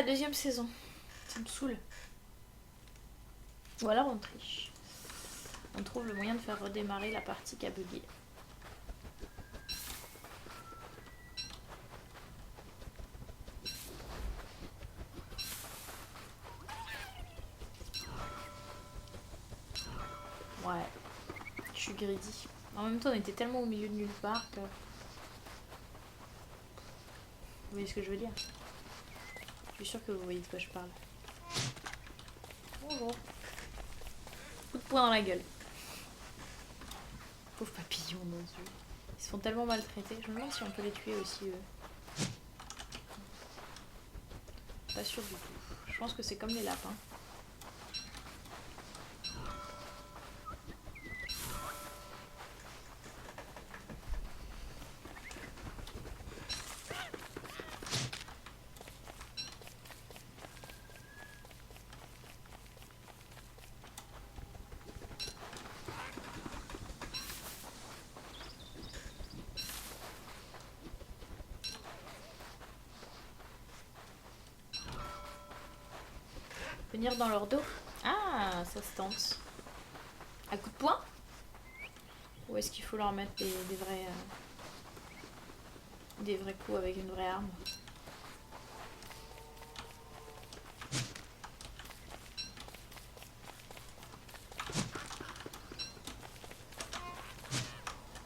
deuxième saison. Ça me saoule. Ou alors on triche. On trouve le moyen de faire redémarrer la partie qui a bugué. Ouais, je suis greedy. En même temps, on était tellement au milieu de nulle part que... Vous voyez ce que je veux dire? Je suis sûre que vous voyez de quoi je parle. Bonjour. Coup de poing dans la gueule. Pauvre papillon, mon dieu. Ils se font tellement maltraiter. Je me demande si on peut les tuer aussi, eux. Pas sûr du tout. Je pense que c'est comme les lapins. Venir dans leur dos. Ah, ça se tente. À coup de poing? Ou est-ce qu'il faut leur mettre des vrais coups avec une vraie arme?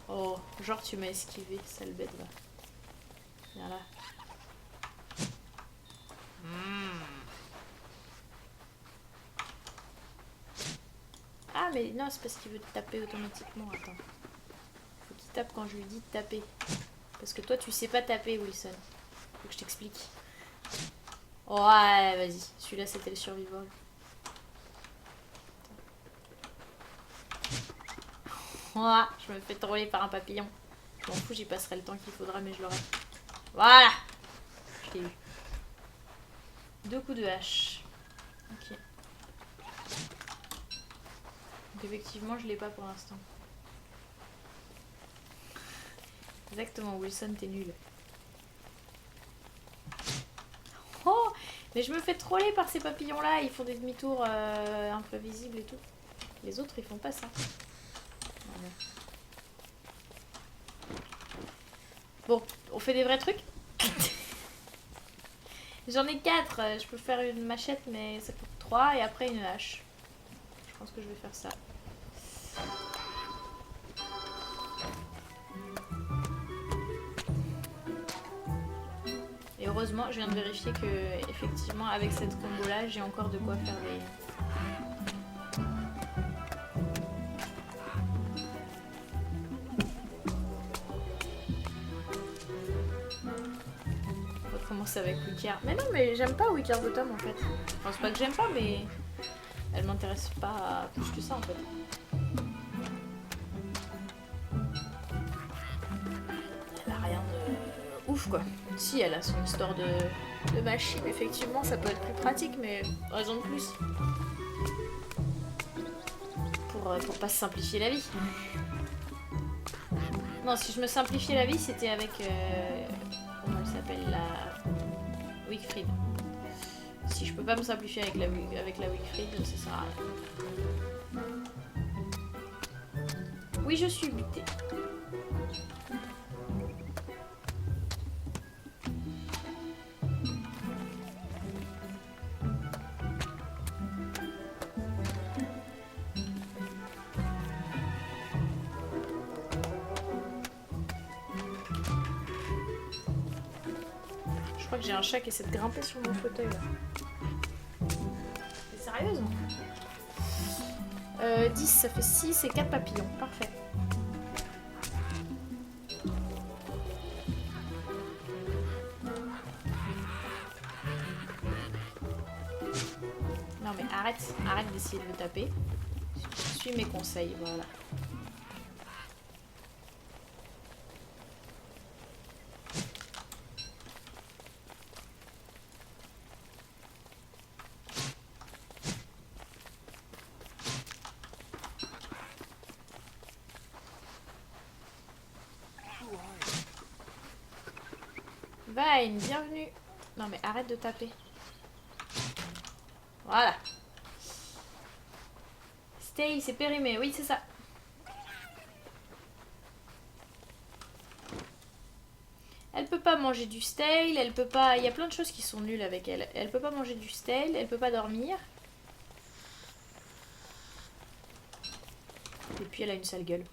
Oh, genre tu m'as esquivé, sale bête va. Viens là. Ah mais non, c'est parce qu'il veut te taper automatiquement, attends. Faut qu'il tape quand je lui dis de taper. Parce que toi tu sais pas taper, Wilson. Faut que je t'explique. Ouais, vas-y, celui-là c'était le survival. Voilà, je me fais troller par un papillon. Je m'en fous, j'y passerai le temps qu'il faudra, mais je l'aurai. Voilà! Je l'ai eu. 2 coups de hache. Ok. Donc effectivement, je l'ai pas pour l'instant. Exactement, Wilson, t'es nul. Oh! Mais je me fais troller par ces papillons-là, ils font des demi-tours un peu visibles et tout. Les autres, ils font pas ça. Voilà. Bon, on fait des vrais trucs? J'en ai 4, je peux faire une machette, mais ça coûte 3 et après une hache. Je pense que je vais faire ça. Et heureusement, je viens de vérifier que, effectivement, avec cette combo-là, j'ai encore de quoi faire des... On va commencer avec Wicker. Mais non, mais j'aime pas Wicker Bottom en fait. Enfin, c'est pas que j'aime pas, mais elle m'intéresse pas plus que ça en fait. Elle a rien de ouf quoi. Si, elle a son store de machine, effectivement, ça peut être plus pratique, mais raison de plus. Pour pas se simplifier la vie. Non, si je me simplifiais la vie, c'était avec... comment elle s'appelle, la... Wickfried. Si je peux pas me simplifier avec la Wickfried, ça sert à rien. Oui, je suis butée. Je crois que j'ai un chat qui essaie de grimper sur mon fauteuil là. T'es sérieuse? 10, ça fait 6 et 4 papillons. Parfait. Non mais arrête d'essayer de me taper. Suis mes conseils, voilà. Vine, bienvenue. Non mais arrête de taper. Voilà. Stay, c'est périmé. Oui, c'est ça. Elle peut pas manger du stale, elle peut pas... Il y a plein de choses qui sont nulles avec elle. Elle peut pas manger du stale, elle peut pas dormir. Et puis elle a une sale gueule.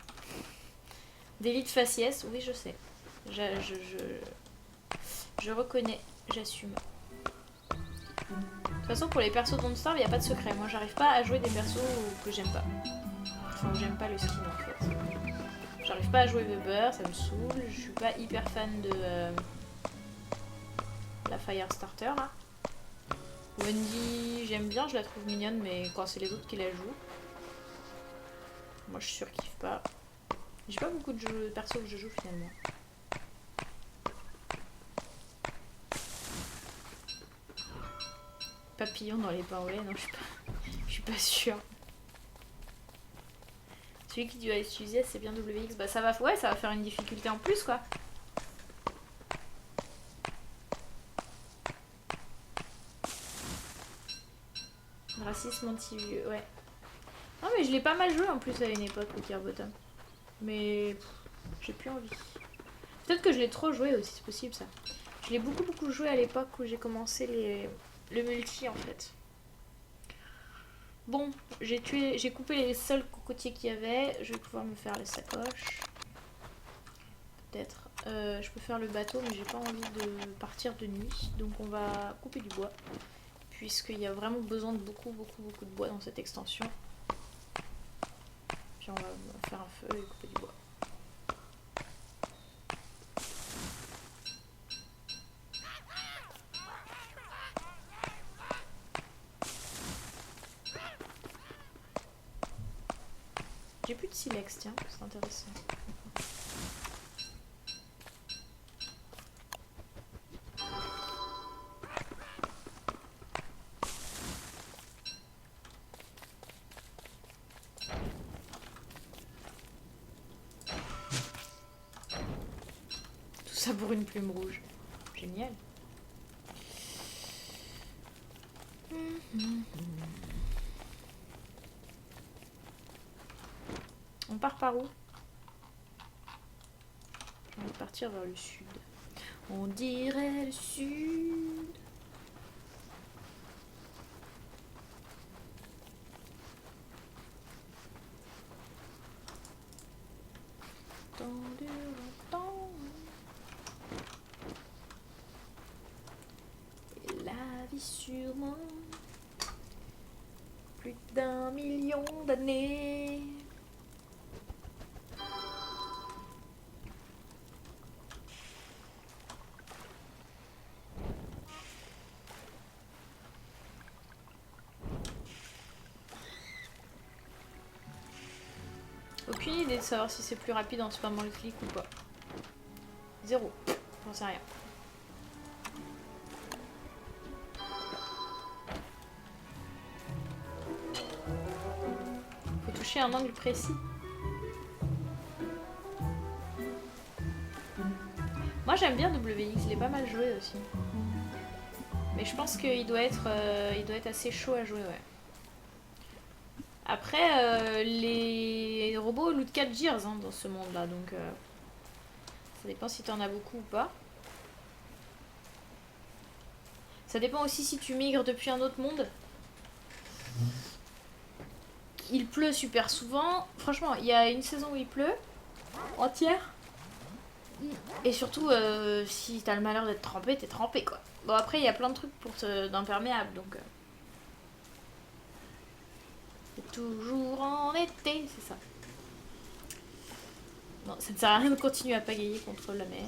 Délit de faciès, oui je sais. Je reconnais, j'assume. De toute façon pour les persos Don't Starve, il n'y a pas de secret. Moi j'arrive pas à jouer des persos que j'aime pas. Enfin j'aime pas le skin en fait. J'arrive pas à jouer Weber, ça me saoule. Je suis pas hyper fan de la Firestarter là. Wendy, j'aime bien, je la trouve mignonne, mais quand c'est les autres qui la jouent, moi je surkiffe pas. J'ai pas beaucoup de persos que je joue finalement. Papillon dans les pains au lait, non je suis pas sûre. Celui qui doit utiliser c'est bien WX, bah ça va, ouais, ça va faire une difficulté en plus quoi. Racisme anti-vieux, ouais. Non mais je l'ai pas mal joué en plus à une époque au Tier Bottom. Mais j'ai plus envie. Peut-être que je l'ai trop joué aussi, c'est possible ça. Je l'ai beaucoup joué à l'époque où j'ai commencé le multi en fait. Bon, j'ai coupé les seuls cocotiers qu'il y avait. Je vais pouvoir me faire les sacoches. Peut-être. Je peux faire le bateau, mais j'ai pas envie de partir de nuit. Donc on va couper du bois. Puisqu'il y a vraiment besoin de beaucoup de bois dans cette extension. Puis on va faire un feu et couper du bois. J'ai plus de silex, tiens, c'est intéressant. Tout ça pour une plume rouge. Génial. On part par où? J'ai envie de partir vers le sud. On dirait le sud. Et la vie sûrement plus d'1 million d'années. Aucune idée de savoir si c'est plus rapide en spammant le clic ou pas. Zéro. J'en sais rien. Faut toucher un angle précis. Moi j'aime bien WX, il est pas mal joué aussi. Mais je pense qu'il doit être assez chaud à jouer, ouais. Après, les robots lootent 4 gears hein, dans ce monde-là, donc ça dépend si t'en as beaucoup ou pas. Ça dépend aussi si tu migres depuis un autre monde. Il pleut super souvent. Franchement, il y a une saison où il pleut, entière. Et surtout, si t'as le malheur d'être trempé, t'es trempé quoi. Bon, après, il y a plein de trucs d'imperméable, donc... C'est toujours en été, c'est ça. Non, ça ne sert à rien de continuer à pagayer contre la mer.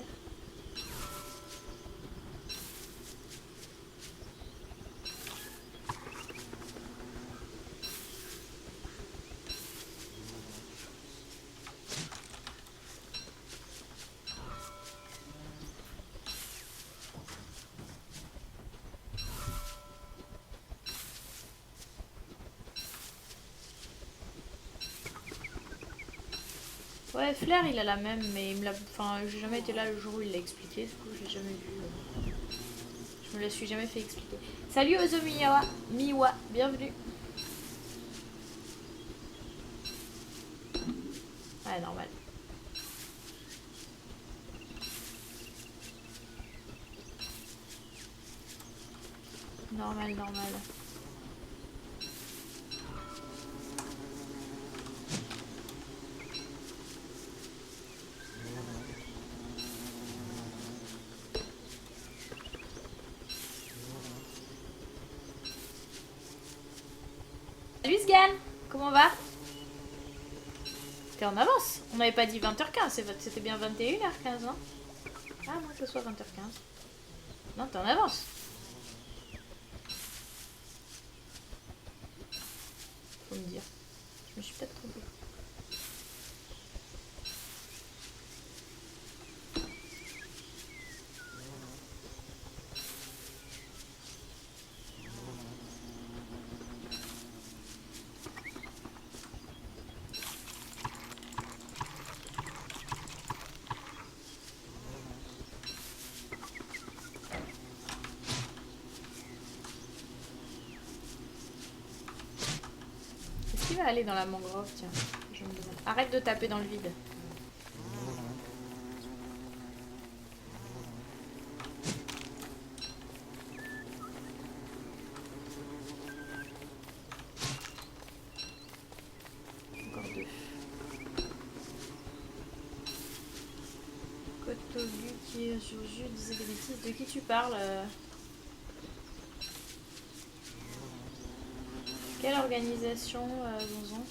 Ouais, Flair il a la même, mais il me l'a. Enfin, j'ai jamais été là le jour où il l'a expliqué, du coup, je l'ai jamais vu. Je me me la suis jamais fait expliquer. Salut Ozomiyawa, Miwa, bienvenue. Ah, normal. Normal, normal. Salut Sgan, comment va? T'es en avance. On n'avait pas dit 20h15, c'était bien 21h15, hein? Ah non, que ce soit 20h15. Non, t'es en avance. Faut me dire. Je me suis peut-être trompée. Est-ce qu'il va aller dans la mangrove? Tiens, je me demande. Arrête de taper dans le vide. Encore deux. Kotobu qui est sur jus, disait des bêtises. De qui tu parles? Quelle organisation, Zonzon?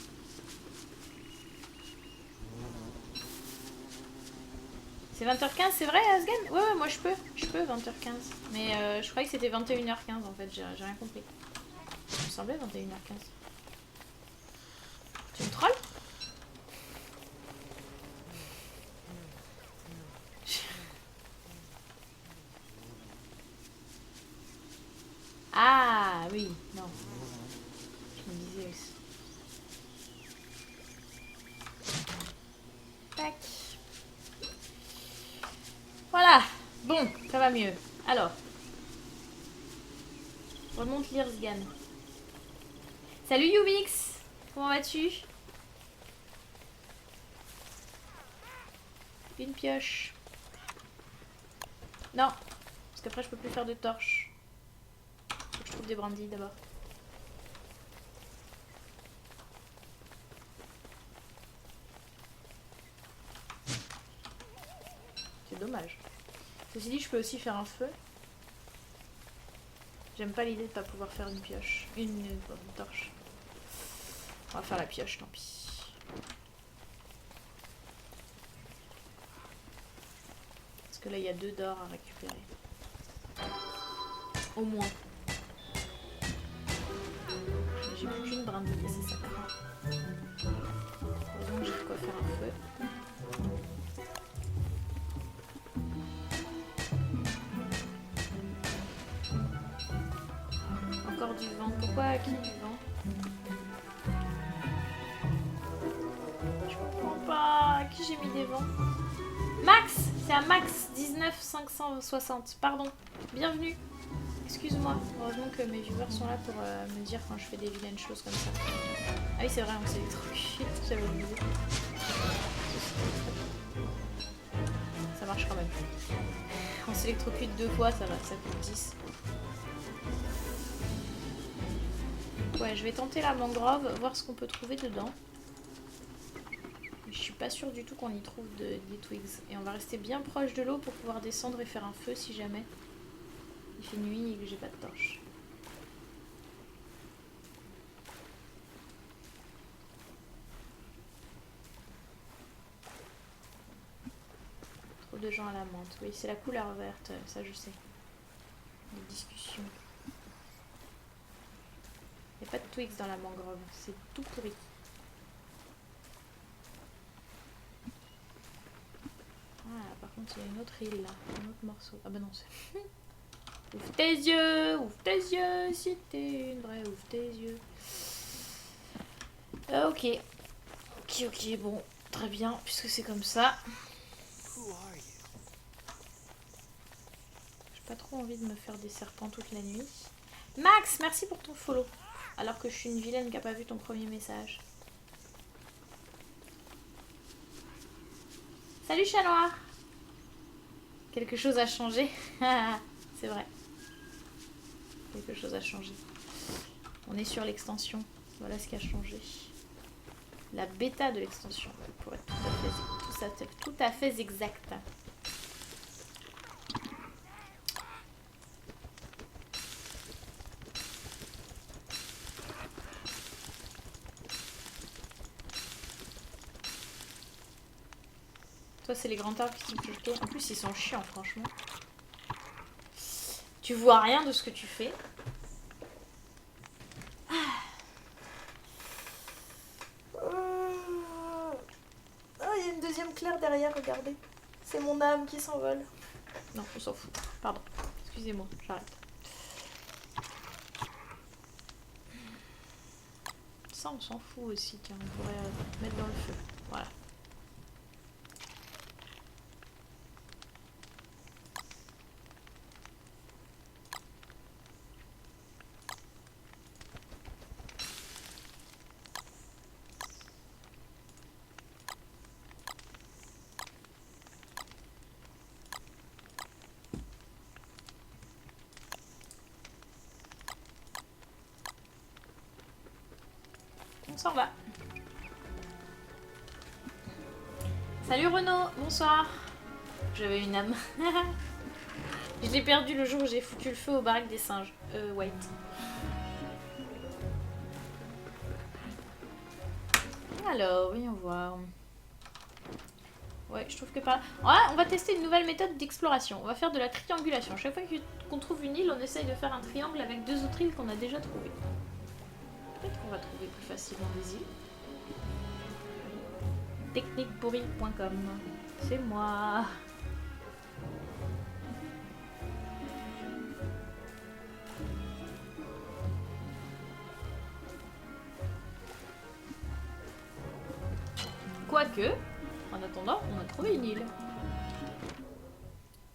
C'est 20h15, c'est vrai, Asgan? Ouais, moi je peux 20h15. Mais je croyais que c'était 21h15 en fait, j'ai rien compris. Ça me semblait 21h15. Tu me trolles? Ah oui, non. Je me disais aussi. Tac. Voilà. Bon, ça va mieux. Alors. Remonte lire Sgan. Salut Yubix. Comment vas-tu? Une pioche. Non. Parce qu'après je peux plus faire de torches. Faut que je trouve des brindilles d'abord. C'est dommage. Ceci dit, je peux aussi faire un feu. J'aime pas l'idée de pas pouvoir faire une pioche. Une torche. On va faire la pioche, tant pis. Parce que là, il y a 2 d'or à récupérer. Au moins. J'ai plus qu'une brindille, c'est ça. Heureusement que j'ai de quoi faire un feu. Encore du vent. Pourquoi à qui du vent? Je comprends pas. À qui j'ai mis des vents? Max! C'est à Max 19560. Pardon. Bienvenue. Excuse-moi. Heureusement que mes viewers sont là pour me dire quand je fais des vilaines choses comme ça. Ah oui, c'est vrai, on s'électrocute. J'avais oublié. Ça marche quand même. On s'électrocute 2 fois, ça va, ça coûte 10. Ouais, je vais tenter la mangrove, voir ce qu'on peut trouver dedans. Je suis pas sûre du tout qu'on y trouve des twigs. Et on va rester bien proche de l'eau pour pouvoir descendre et faire un feu si jamais il fait nuit et que j'ai pas de torche. Trop de gens à la menthe. Oui, c'est la couleur verte, ça je sais. Les discussions. Il n'y a pas de twigs dans la mangrove, c'est tout pourri. Ah, par contre, il y a une autre île là, un autre morceau. Ah bah non, c'est... Ouvre tes yeux, si t'es une vraie, ouvre tes yeux. Ok. Ok, bon, très bien, puisque c'est comme ça. Je Pas trop envie de me faire des serpents toute la nuit. Max, merci pour ton follow. Alors que je suis une vilaine qui a pas vu ton premier message. Salut chat noir. Quelque chose a changé. C'est vrai. Quelque chose a changé. On est sur l'extension. Voilà ce qui a changé. La bêta de l'extension, pour être tout à fait exact. Toi, c'est les grands arbres qui sont choqués. En plus, ils sont chiants, franchement. Tu vois rien de ce que tu fais. Il y a une deuxième claire derrière, regardez. C'est mon âme qui s'envole. Non, on s'en fout. Pardon. Excusez-moi, j'arrête. Ça, on s'en fout aussi. Tiens, on pourrait mettre dans le feu. Voilà. On s'en va. Salut Renaud, bonsoir. J'avais une âme. Je l'ai perdu le jour où j'ai foutu le feu aux baraques des singes. White. Alors, voyons voir. Ouais, je trouve que pas... Ouais, on va tester une nouvelle méthode d'exploration. On va faire de la triangulation. Chaque fois qu'on trouve une île, on essaye de faire un triangle avec deux autres îles qu'on a déjà trouvées. Peut-être qu'on va trouver plus facilement des îles. Techniquepourri.com. C'est moi. Quoique, en attendant, on a trouvé une île.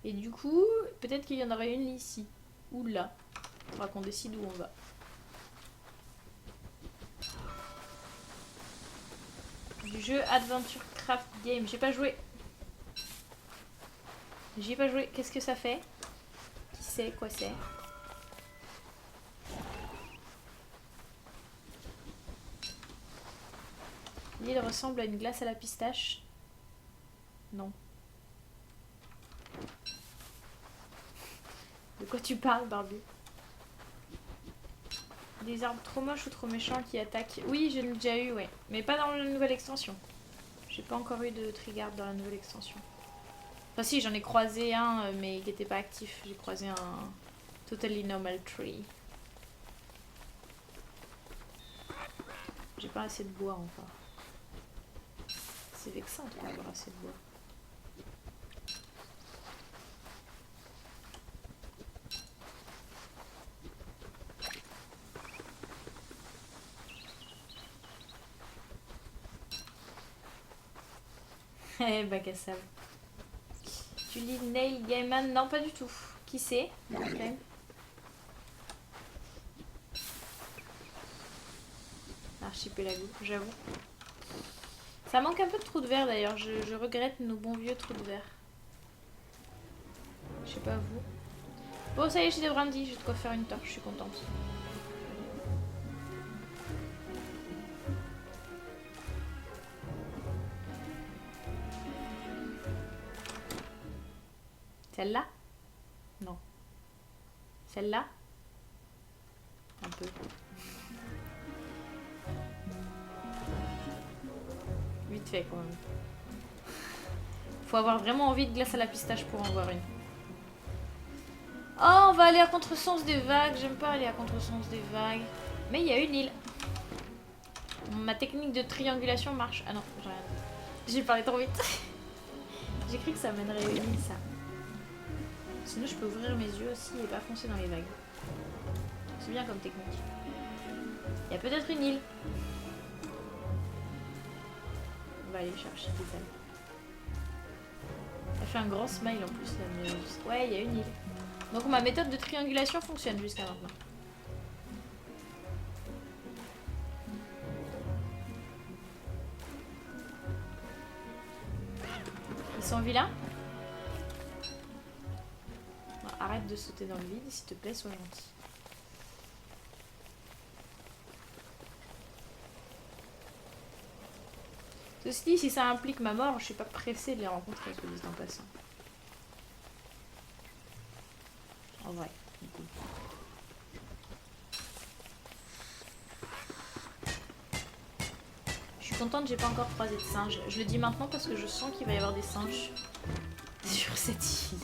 Et du coup, peut-être qu'il y en aurait une ici. Ou là. Il faudra qu'on décide où on va. Du jeu Adventure Craft Game. J'ai pas joué. J'y ai pas joué. Qu'est-ce que ça fait? Qui sait quoi c'est? L'île ressemble à une glace à la pistache. Non. De quoi tu parles, Barbie? Des arbres trop moches ou trop méchants qui attaquent. Oui, j'en ai déjà eu, ouais. Mais pas dans la nouvelle extension. J'ai pas encore eu de trigger dans la nouvelle extension. Enfin si, j'en ai croisé un, mais il n'était pas actif. J'ai croisé un Totally Normal Tree. J'ai pas assez de bois encore. C'est vexant de pas avoir assez de bois. Eh, bac à sable. Tu lis Neil Gaiman? Non, pas du tout. Qui c'est? Okay. Archipelago, j'avoue. Ça manque un peu de trous de verre d'ailleurs. Je regrette nos bons vieux trous de verre. Je sais pas vous. Bon, ça y est, j'ai des brindilles. J'ai de quoi faire une torche. Je suis contente. Celle-là? Non. Celle-là? Un peu. Vite fait quand même. Faut avoir vraiment envie de glace à la pistache pour en voir une. Oh, on va aller à contresens des vagues. J'aime pas aller à contresens des vagues. Mais il y a une île. Ma technique de triangulation marche. Ah non, j'ai rien dit. J'ai parlé trop vite. J'ai cru que ça mènerait à une île, ça. Sinon, je peux ouvrir mes yeux aussi et pas foncer dans les vagues. C'est bien comme technique. Il y a peut-être une île. On va aller chercher des ailes. Elle fait un grand smile en plus, la meilleuse. Ouais, il y a une île. Donc ma méthode de triangulation fonctionne jusqu'à maintenant. Ils sont vilains? Non, arrête de sauter dans le vide, s'il te plaît, sois gentil. Ceci dit, si ça implique ma mort, je suis pas pressée de les rencontrer, soit dit en passant. En vrai, du coup. Je suis contente, j'ai pas encore croisé de singes. Je le dis maintenant parce que je sens qu'il va y avoir des singes sur cette île.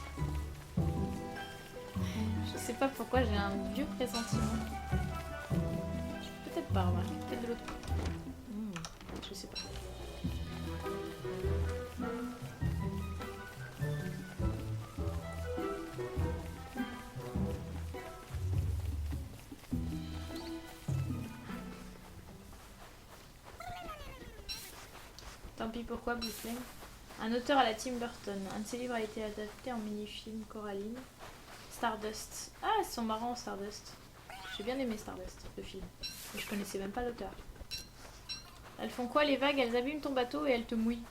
Je sais pas pourquoi, j'ai un vieux pressentiment. Peut-être pas, remarque. Peut-être de l'autre côté. Je sais pas. Tant pis pourquoi, Blue Flame. Un auteur à la Tim Burton. Un de ses livres a été adapté en mini-film Coraline. Stardust. Ah, ils sont marrants, Stardust. J'ai bien aimé Stardust, le film. Mais je connaissais même pas l'auteur. Elles font quoi les vagues? Elles abîment ton bateau et elles te mouillent.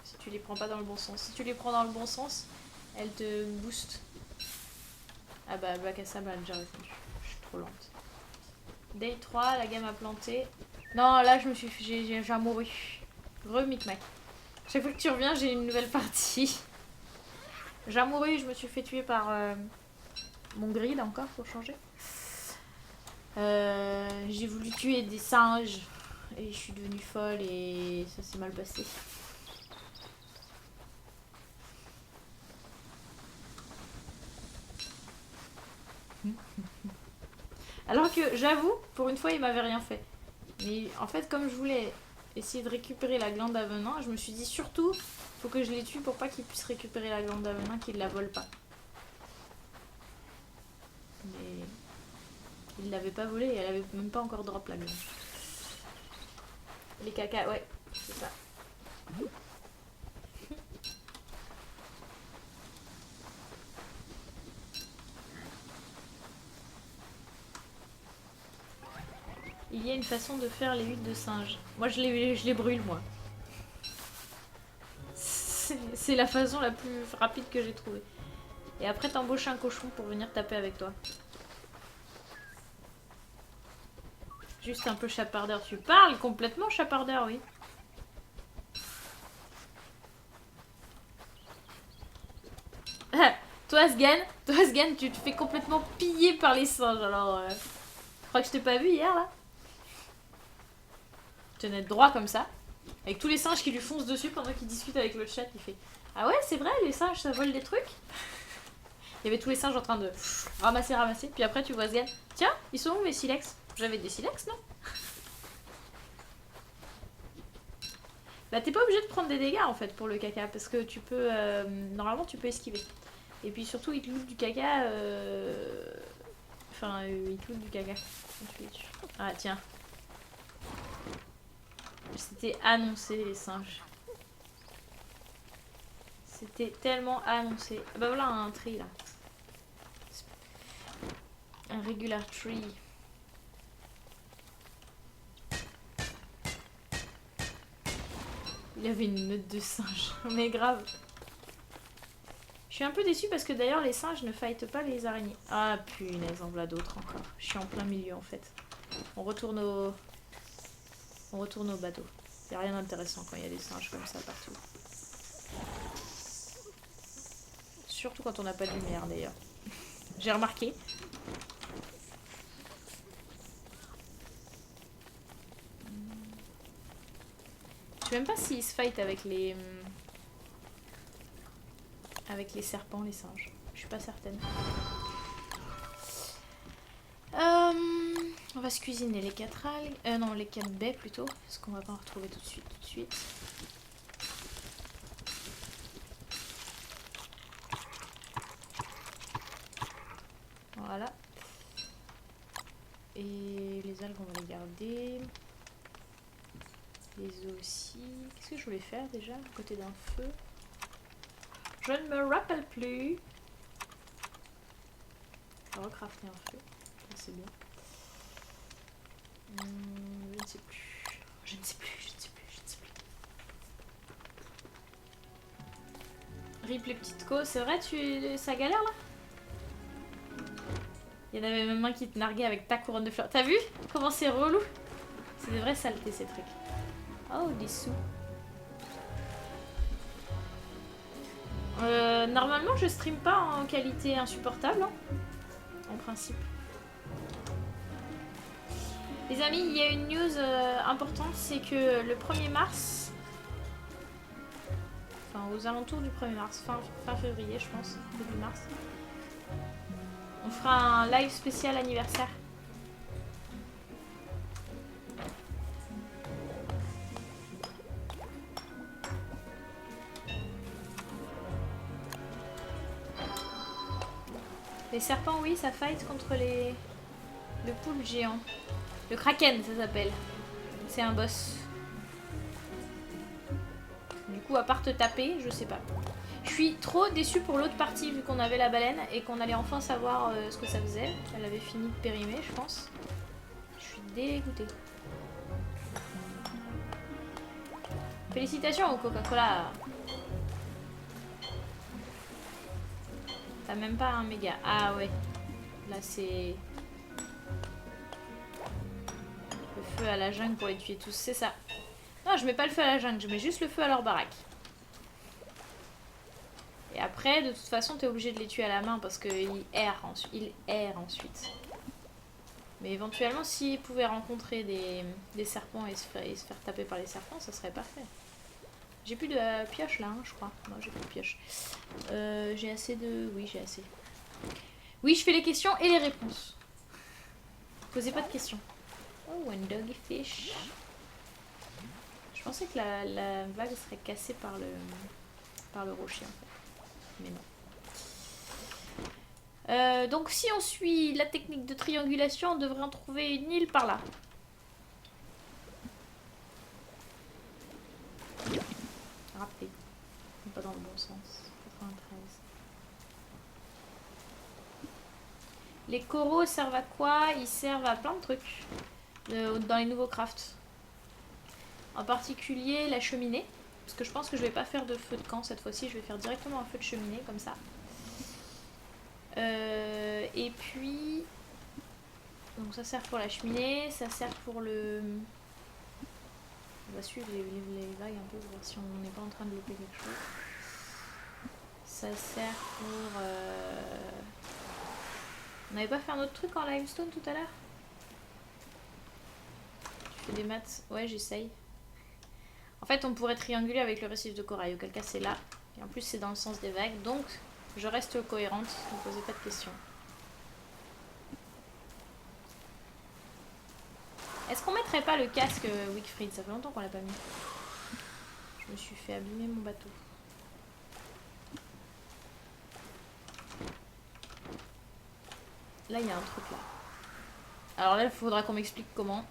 Si tu les prends pas dans le bon sens. Si tu les prends dans le bon sens, elles te boostent. Ah bah, bac à sable, elle a déjà répondu. Je suis trop lente. Day 3, la gamme a planté. Non, là, j'ai amouru. Re-micmac. Chaque fois que tu reviens, j'ai une nouvelle partie. J'ai amouru, je me suis fait tuer par mon grid encore pour changer. J'ai voulu tuer des singes et je suis devenue folle et ça s'est mal passé. Alors que j'avoue, pour une fois, il m'avait rien fait. Mais en fait, comme je voulais essayer de récupérer la glande à venin, je me suis dit surtout, faut que je les tue pour pas qu'ils puissent récupérer la glande à venin, qu'ils la volent pas. Mais il l'avait pas volée et elle avait même pas encore drop la glande. Les cacas, ouais, c'est ça. Il y a une façon de faire les huîtres de singe. Moi, je les brûle, moi. C'est la façon la plus rapide que j'ai trouvée. Et après, t'embauches un cochon pour venir taper avec toi. Juste un peu chapardeur. Tu parles complètement chapardeur, oui. Toi, Sgan, tu te fais complètement piller par les singes. Alors, je crois que je t'ai pas vu hier, là. Tenait droit comme ça. Avec tous les singes qui lui foncent dessus pendant qu'il discute avec le chat. Il fait ah ouais, c'est vrai, les singes, ça vole des trucs. Il y avait tous les singes en train de ramasser. Puis après, tu vois Sgan. Tiens, ils sont où mes silex? J'avais des silex, non? Bah, t'es pas obligé de prendre des dégâts en fait pour le caca. Parce que tu peux. Normalement, tu peux esquiver. Et puis surtout, il te loot du caca. Enfin, il te loot du caca. Ah, tiens. C'était annoncé, les singes. C'était tellement annoncé. Ah bah voilà un tree là. Un regular tree. Il y avait une meute de singes. Mais grave. Je suis un peu déçue parce que d'ailleurs les singes ne fightent pas les araignées. Ah punaise, en voilà d'autres encore. Je suis en plein milieu en fait. On retourne au bateau. Il n'y a rien d'intéressant quand il y a des singes comme ça partout. Surtout quand on n'a pas de lumière d'ailleurs. J'ai remarqué. Je sais même pas s'ils se fight avec les serpents, les singes. Je suis pas certaine. On va se cuisiner les 4 algues. Non, les 4 baies plutôt. Parce qu'on va pas en retrouver tout de suite. Voilà. Et les algues, on va les garder. Les os aussi. Qu'est-ce que je voulais faire déjà à côté d'un feu? Je ne me rappelle plus. recrafter un feu. Ça, c'est bien. Je ne sais plus. Je ne sais plus. Rip les petites co, c'est vrai, ça galère là? Il y en avait même un qui te narguait avec ta couronne de fleurs. T'as vu comment c'est relou? C'est des vraies saletés ces trucs. Oh, des sous. Normalement, je stream pas en qualité insupportable, hein, en principe. Les amis, il y a une news importante, c'est que le 1er mars, enfin aux alentours du 1er mars, fin février je pense, début mars, on fera un live spécial anniversaire. Les serpents, oui, ça fight contre le poulpe géant. Le kraken, ça s'appelle. C'est un boss. Du coup, à part te taper, je sais pas. Je suis trop déçue pour l'autre partie, vu qu'on avait la baleine et qu'on allait enfin savoir ce que ça faisait. Elle avait fini de périmer, je pense. Je suis dégoûtée. Félicitations au Coca-Cola. T'as même pas un méga. Ah ouais. Là, c'est... le feu à la jungle pour les tuer tous, c'est ça. Non, je mets pas le feu à la jungle, je mets juste le feu à leur baraque. Et après, de toute façon, t'es obligé de les tuer à la main parce qu'ils errent ensuite. Mais éventuellement, s'ils pouvaient rencontrer des serpents et se faire taper par les serpents, ça serait parfait. J'ai plus de pioche là, hein, je crois. Non, j'ai plus de pioche. J'ai assez de... Oui, j'ai assez. Oui, je fais les questions et les réponses. Posez pas de questions. Oh, un dogfish. Je pensais que la vague serait cassée par le rocher en fait. Mais non. Donc si on suit la technique de triangulation, on devrait en trouver une île par là. Rappelez. Pas dans le bon sens. 93. Les coraux servent à quoi? Ils servent à plein de trucs. Dans les nouveaux crafts. En particulier la cheminée. Parce que je pense que je vais pas faire de feu de camp cette fois-ci. Je vais faire directement un feu de cheminée comme ça. Et puis... donc ça sert pour la cheminée. Ça sert pour le... on va suivre les vagues un peu pour voir si on n'est pas en train de louper quelque chose. Ça sert pour... on n'avait pas fait un autre truc en limestone tout à l'heure? Tu fais des maths? Ouais, j'essaye. En fait, on pourrait trianguler avec le récif de corail, auquel cas c'est là. Et en plus, c'est dans le sens des vagues, donc je reste cohérente, ne me posez pas de questions. Est-ce qu'on mettrait pas le casque Wickfried? Ça fait longtemps qu'on l'a pas mis. Je me suis fait abîmer mon bateau. Là, il y a un truc là. Alors là, il faudra qu'on m'explique comment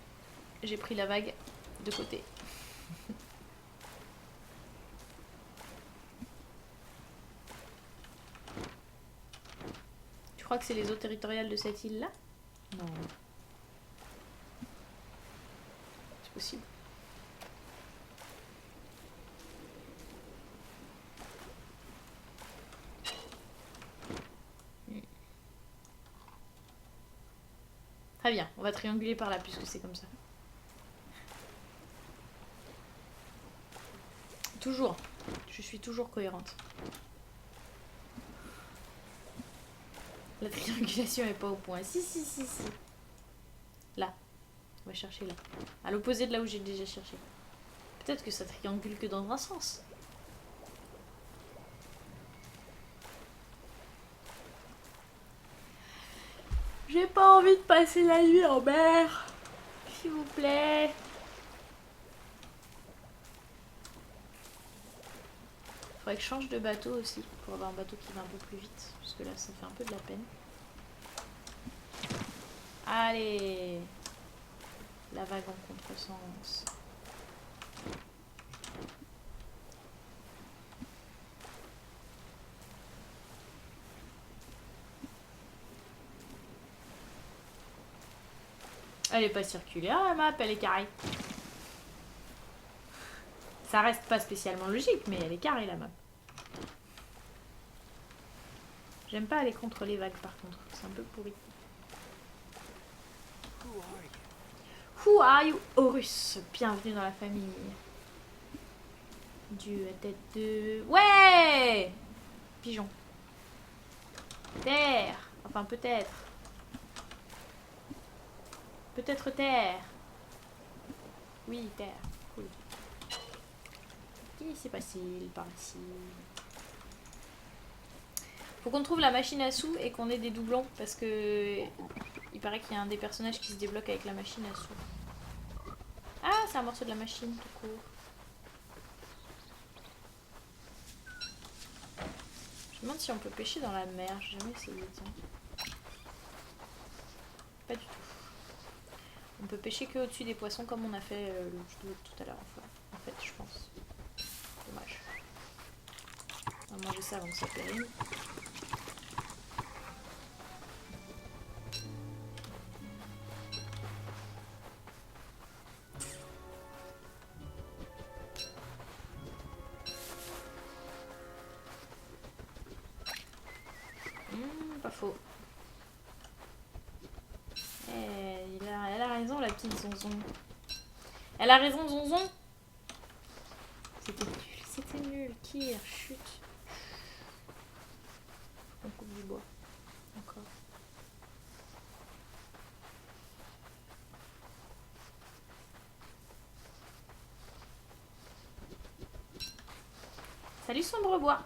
j'ai pris la vague de côté. Tu crois que c'est les eaux territoriales de cette île-là? Non. C'est possible. Très bien, on va trianguler par là puisque c'est comme ça. Toujours. Je suis toujours cohérente. La triangulation est pas au point. Si. Là. On va chercher là. À l'opposé de là où j'ai déjà cherché. Peut-être que ça triangule que dans un sens. J'ai pas envie de passer la nuit en mer. S'il vous plaît. Faudrait que je change de bateau aussi. Pour avoir un bateau qui va un peu plus vite. Parce que là, ça fait un peu de la peine. Allez. La vague en contresens. Elle est pas circulaire la map, elle est carrée. Ça reste pas spécialement logique, mais elle est carrée la map. J'aime pas aller contre les vagues par contre, c'est un peu pourri. Who are you, Horus? Bienvenue dans la famille. Dieu à tête de... Ouais! Pigeon. Terre. Enfin, peut-être. Peut-être terre. Oui, terre. Cool. C'est facile par ici. Faut qu'on trouve la machine à sous et qu'on ait des doublons parce que il paraît qu'il y a un des personnages qui se débloque avec la machine à sous. Ah, c'est un morceau de la machine tout court. Je me demande si on peut pêcher dans la mer. J'ai jamais essayé, tiens. Pas du tout. On peut pêcher que au-dessus des poissons comme on a fait tout à l'heure en fait, je pense. Dommage. On va manger ça avant que ça périme. Pas faux. Elle a raison, la petite zonzon. Elle a raison, zonzon. C'était nul, c'était nul. Kir, chut. On coupe du bois. Encore. Salut Sombrebois.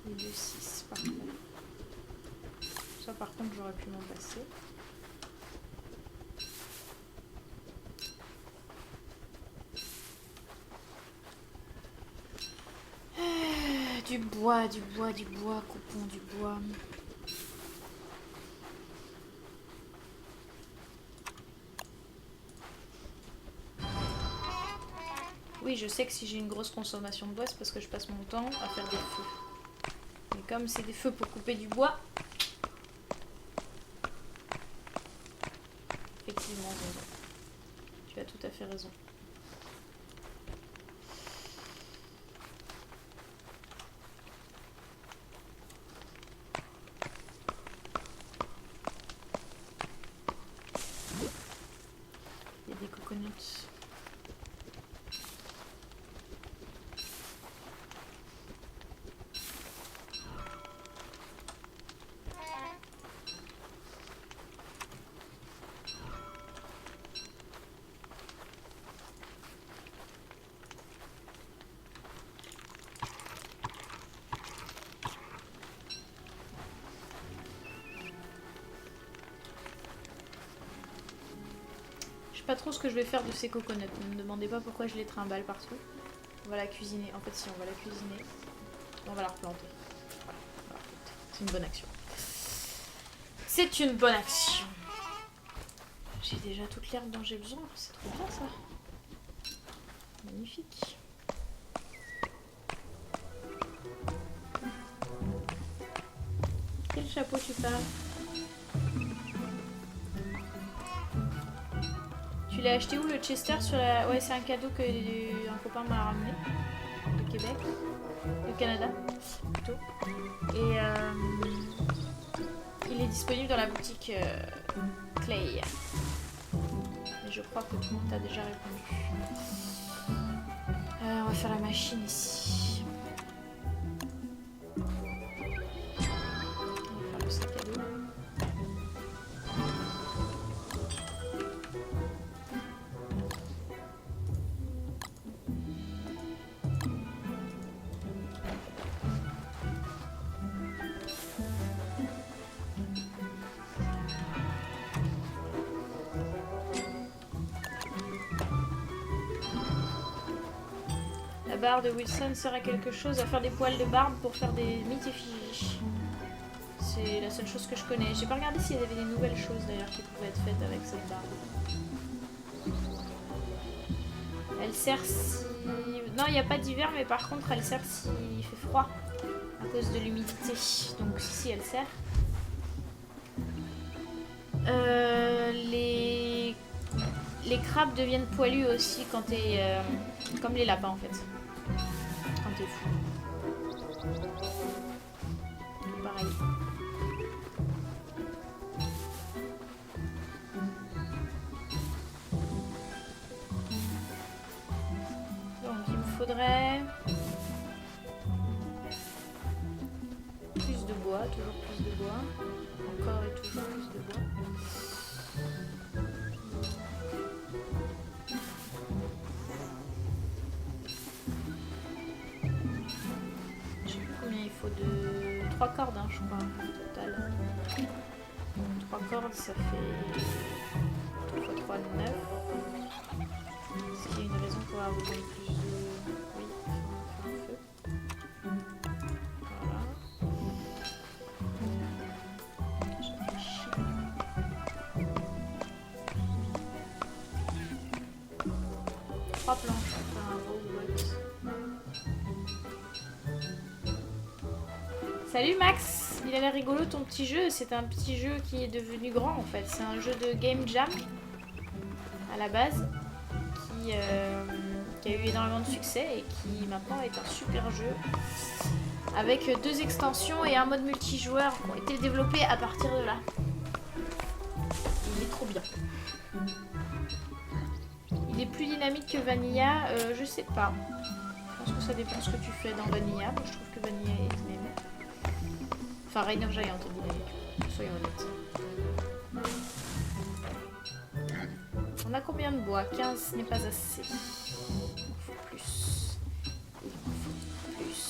Et 2, 6, parfait. Ça par contre j'aurais pu m'en passer. Du bois, du bois, du bois, coupons du bois. Oui, je sais que si j'ai une grosse consommation de bois, c'est parce que je passe mon temps à faire des feux. Mais comme c'est des feux pour couper du bois, effectivement, tu as tout à fait raison. Il y a des coconuts. Pas trop ce que je vais faire de ces coconuts. Ne me demandez pas pourquoi je les trimballe partout. On va la cuisiner. En fait, si on va la cuisiner, on va la replanter. Voilà. C'est une bonne action. C'est une bonne action. J'ai déjà toute l'herbe dont j'ai besoin. C'est trop bien ça. Magnifique. Quel chapeau tu parles? Tu l'as acheté où le Chester sur la... Ouais, c'est un cadeau que un copain m'a ramené de Québec, de Canada plutôt. Et il est disponible dans la boutique Clay. Et je crois que tout le monde t'a déjà répondu. On va faire la machine ici. On va faire le sac à dos. barre de Wilson sert à quelque chose, à faire des poils de barbe pour faire des mythes effigies. C'est la seule chose que je connais. J'ai pas regardé s'il y avait des nouvelles choses d'ailleurs qui pouvaient être faites avec cette barbe. Elle sert si... Non, il n'y a pas d'hiver, mais par contre elle sert s'il fait froid à cause de l'humidité. Donc si elle sert. Les crabes deviennent poilus aussi quand t'es... comme les lapins en fait. Quand t'es fou. Tout pareil. Donc il me faudrait... plus de bois, toujours plus de bois. Encore et toujours plus de bois. Je sais plus combien il faut de... 3 cordes, hein, je crois, au total. 3 cordes, ça fait 3 x 3, 9. Est-ce qu'il y a une raison pour avoir besoin de plus de... Oui, faire un feu. Voilà. Je réfléchis. 3 planches pour faire un robot. Salut Max, il a l'air rigolo ton petit jeu. C'est un petit jeu qui est devenu grand en fait. C'est un jeu de Game Jam à la base qui a eu énormément de succès et qui maintenant est un super jeu avec 2 extensions et un mode multijoueur qui ont été développés à partir de là. Il est trop bien. Il est plus dynamique que Vanilla, je sais pas. Je pense que ça dépend de ce que tu fais dans Vanilla. Moi je trouve que Vanilla est dynamique. Enfin, Rainer Giant est dynamique, soyons honnêtes. On a combien de bois? 15, ce n'est pas assez. Il en faut plus. Il en faut plus.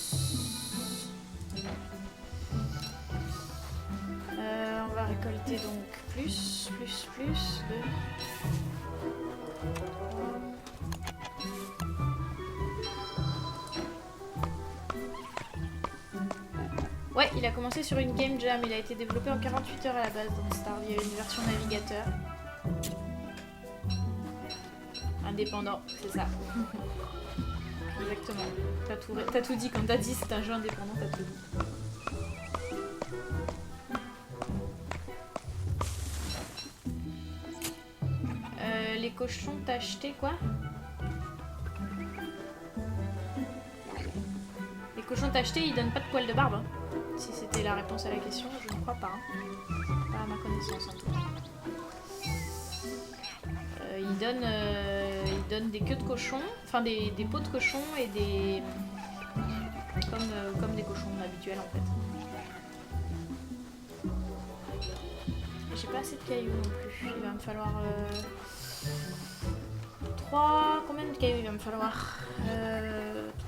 On va récolter donc plus de... Ouais, il a commencé sur une Game Jam, il a été développé en 48 heures à la base dans Star. Il y a une version navigateur. Indépendant, c'est ça. Exactement. T'as tout dit, quand t'as dit c'est un jeu indépendant, t'as tout dit. Les cochons, t'as acheté quoi? Les cochons t'as acheté, ils donnent pas de poils de barbe. Hein. Si c'était la réponse à la question, je ne crois pas. Hein. Pas à ma connaissance en tout cas. Ils donnent des queues de cochon, enfin des peaux de cochon et des... Comme des cochons habituels en fait. J'ai pas assez de cailloux non plus. Il va me falloir... 3... Combien de cailloux il va me falloir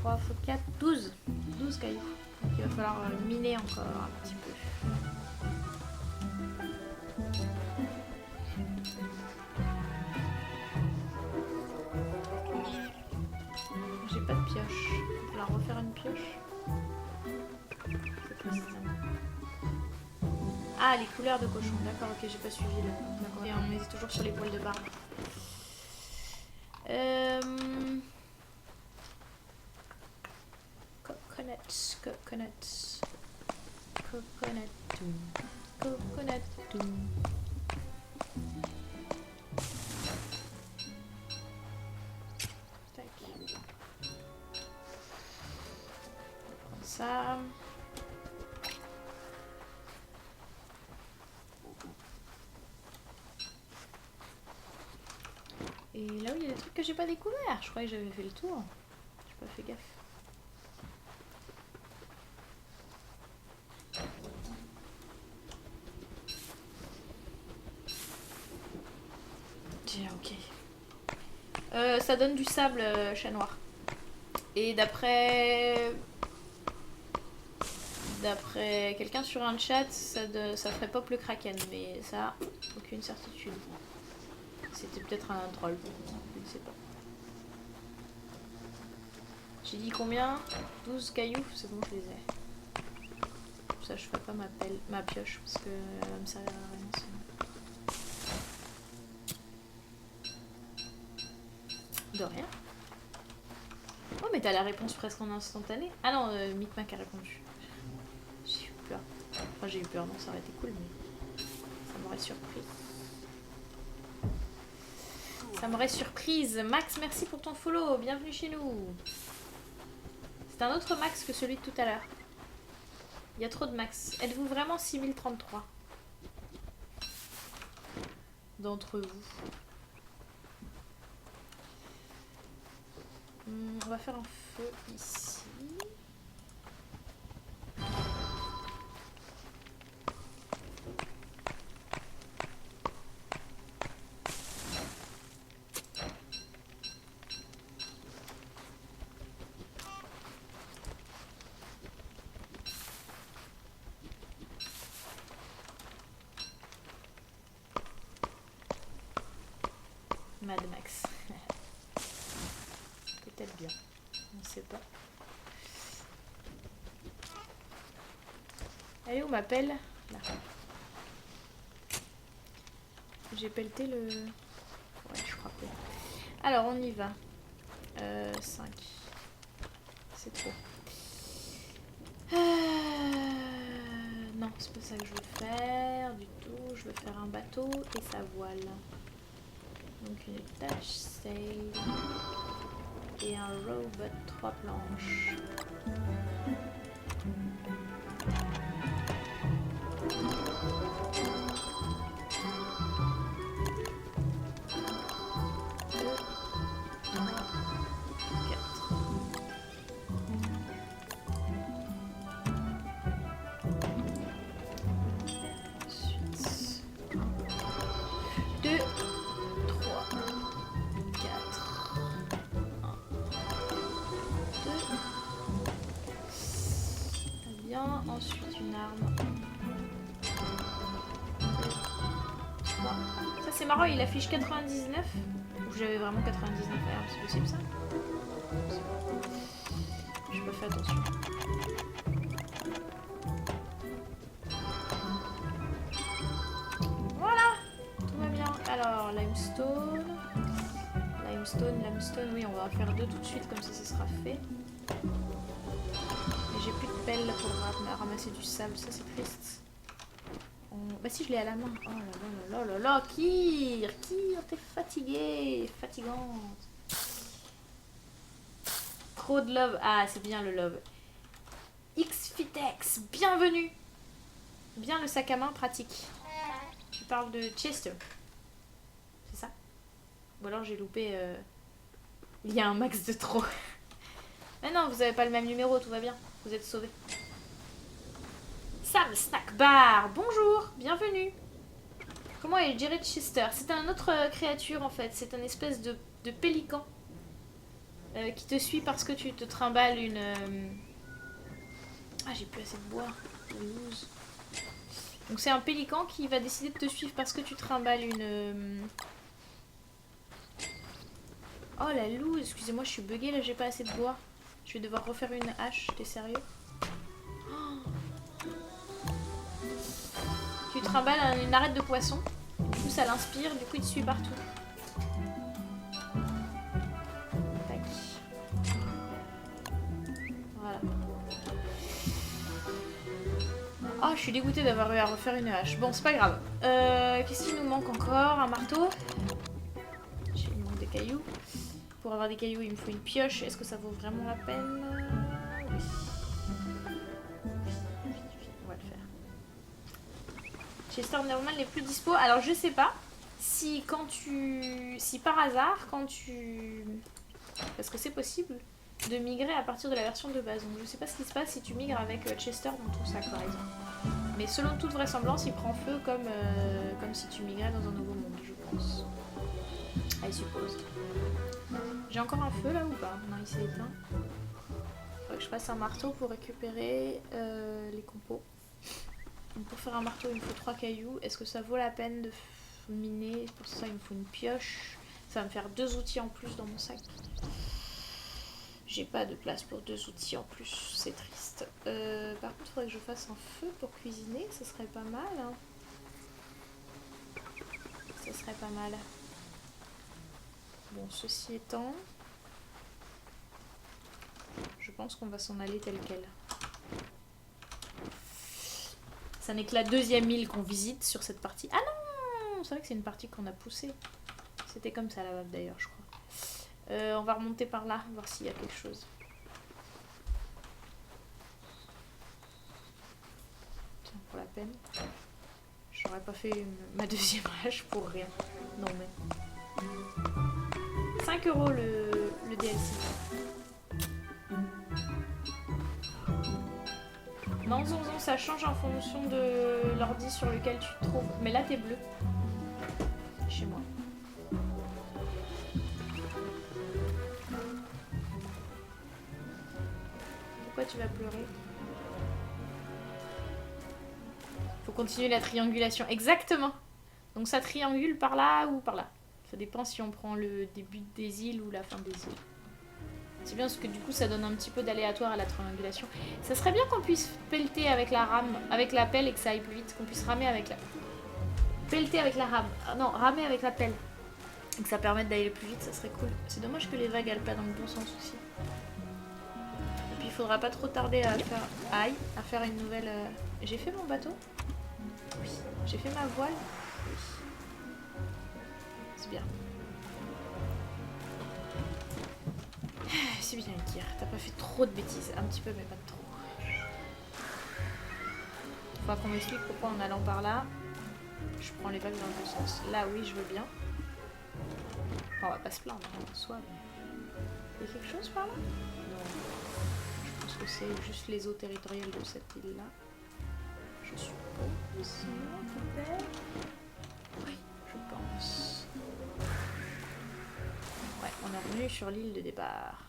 3 x 4, 12. 12 cailloux. Donc il va falloir miner encore un petit peu. J'ai pas de pioche. Il va falloir refaire une pioche. C'est triste. Ah, les couleurs de cochon. D'accord, ok, j'ai pas suivi là. D'accord, et on est toujours sur les poils de barbe. Coconuts. Tac. Ça. Et là où il y a des trucs que j'ai pas découvert, je croyais que j'avais fait le tour. J'ai pas fait gaffe. Tiens, ok. Ça donne du sable, chat noir. Et d'après quelqu'un sur un chat, ça ferait pop le kraken, mais ça, aucune certitude. C'était peut-être un troll, je ne sais pas. J'ai dit combien? 12 cailloux, c'est bon, je les ai. Ça, je ferai pas ma pioche parce que elle va me servir à rien sinon. De rien. Oh, mais t'as la réponse presque en instantané. Ah non, Micmac a répondu. J'ai eu peur. Enfin, j'ai eu peur, non, ça aurait été cool, mais ça m'aurait surpris. Ça m'aurait surprise. Max, merci pour ton follow. Bienvenue chez nous. C'est un autre Max que celui de tout à l'heure. Il y a trop de Max. Êtes-vous vraiment 6033 d'entre vous? On va faire un feu ici. Mad Max. Peut-être bien. On ne sait pas. Allez, où m'appelle? Là. J'ai pelleté le... Ouais, je crois pas. Alors, on y va. 5. C'est trop. Non, c'est pas ça que je veux faire du tout. Je veux faire un bateau et sa voile. Donc une tâche sail et un rowboat 3 planches. Ensuite une arme. Ça c'est marrant, il affiche 99. Ou j'avais vraiment 99 armes, c'est possible ça? J'ai pas fait attention. Voilà, tout va bien. Alors limestone. Limestone, oui on va en faire 2 tout de suite, comme ça sera fait. J'ai plus de pelle pour ramasser du sable, ça c'est triste. Bah si je l'ai à la main. Oh là là là là là, Kyr, t'es fatiguée, fatigante. Trop de love, ah c'est bien le love. Xfitex, bienvenue. Bien le sac à main pratique. Tu parles de Chester. C'est ça? Ou alors j'ai loupé... Il y a un max de trop. Mais non, vous avez pas le même numéro, tout va bien. Vous êtes sauvés. Sam Snack Bar, bonjour, bienvenue. Comment est Jerry Chester? C'est un autre créature en fait. C'est un espèce de pélican qui te suit parce que tu te trimbales une... Ah, j'ai plus assez de bois. Donc c'est un pélican qui va décider de te suivre parce que tu trimbales une... Oh la loose, excusez-moi, je suis buggée là, j'ai pas assez de bois. Je vais devoir refaire une hache, t'es sérieux? Tu trimbales une arête de poisson, du coup ça l'inspire, du coup il te suit partout. Tac. Voilà. Oh, je suis dégoûtée d'avoir eu à refaire une hache. Bon, c'est pas grave. Qu'est-ce qu'il nous manque encore? Un marteau. Il me manque des cailloux. Pour avoir des cailloux, il me faut une pioche. Est-ce que ça vaut vraiment la peine? Oui. On va le faire. Chester Normal n'est plus dispo. Alors, je sais pas si quand tu... Si par hasard, quand tu... Parce que c'est possible de migrer à partir de la version de base. Donc, je sais pas ce qui se passe si tu migres avec Chester dans ton sac, par exemple. Mais selon toute vraisemblance, il prend feu comme si tu migrais dans un nouveau monde, je pense. I suppose. J'ai encore un feu là ou pas? Non, il s'est éteint. Faudrait que je fasse un marteau pour récupérer les compos. Donc pour faire un marteau, il me faut 3 cailloux. Est-ce que ça vaut la peine de miner? Pour ça, il me faut une pioche. Ça va me faire 2 outils en plus dans mon sac. J'ai pas de place pour 2 outils en plus, c'est triste. Par contre, il faudrait que je fasse un feu pour cuisiner, ça serait pas mal. Hein. Ça serait pas mal. Bon, ceci étant, je pense qu'on va s'en aller tel quel. Ça n'est que la 2e île qu'on visite sur cette partie. Ah non, c'est vrai que c'est une partie qu'on a poussée. C'était comme ça la map d'ailleurs, je crois. On va remonter par là, voir s'il y a quelque chose. Tiens, pour la peine. J'aurais pas fait ma 2e hache pour rien. Non mais... 5 € le DLC. Non, Zonzon, ça change en fonction de l'ordi sur lequel tu te trouves. Mais là, t'es bleu. Chez moi. Pourquoi tu vas pleurer? Faut continuer la triangulation. Exactement. Donc ça triangule par là ou par là. Ça dépend si on prend le début des îles ou la fin des îles. C'est bien parce que du coup ça donne un petit peu d'aléatoire à la triangulation. Ça serait bien qu'on puisse pelleter avec la rame, avec la pelle et que ça aille plus vite. Qu'on puisse ramer avec la... Pelleter avec la rame. Ah non, ramer avec la pelle. Et que ça permette d'aller plus vite, ça serait cool. C'est dommage que les vagues elles pas dans le bon sens aussi. Et puis il faudra pas trop tarder à faire... Aïe, à faire une nouvelle... J'ai fait mon bateau? Oui. J'ai fait ma voile? Oui. C'est bien. C'est bien, Kir. T'as pas fait trop de bêtises. Un petit peu, mais pas trop. Faudra qu'on m'explique pourquoi en allant par là, je prends les vagues dans le bon sens. Là, oui, je veux bien. Enfin, on va pas se plaindre, en soi. Il y a quelque chose par là? Non. Je pense que c'est juste les eaux territoriales de cette île-là. Je suppose. Sinon, peut-être. Oui, je pense. Ouais, on est revenu sur l'île de départ.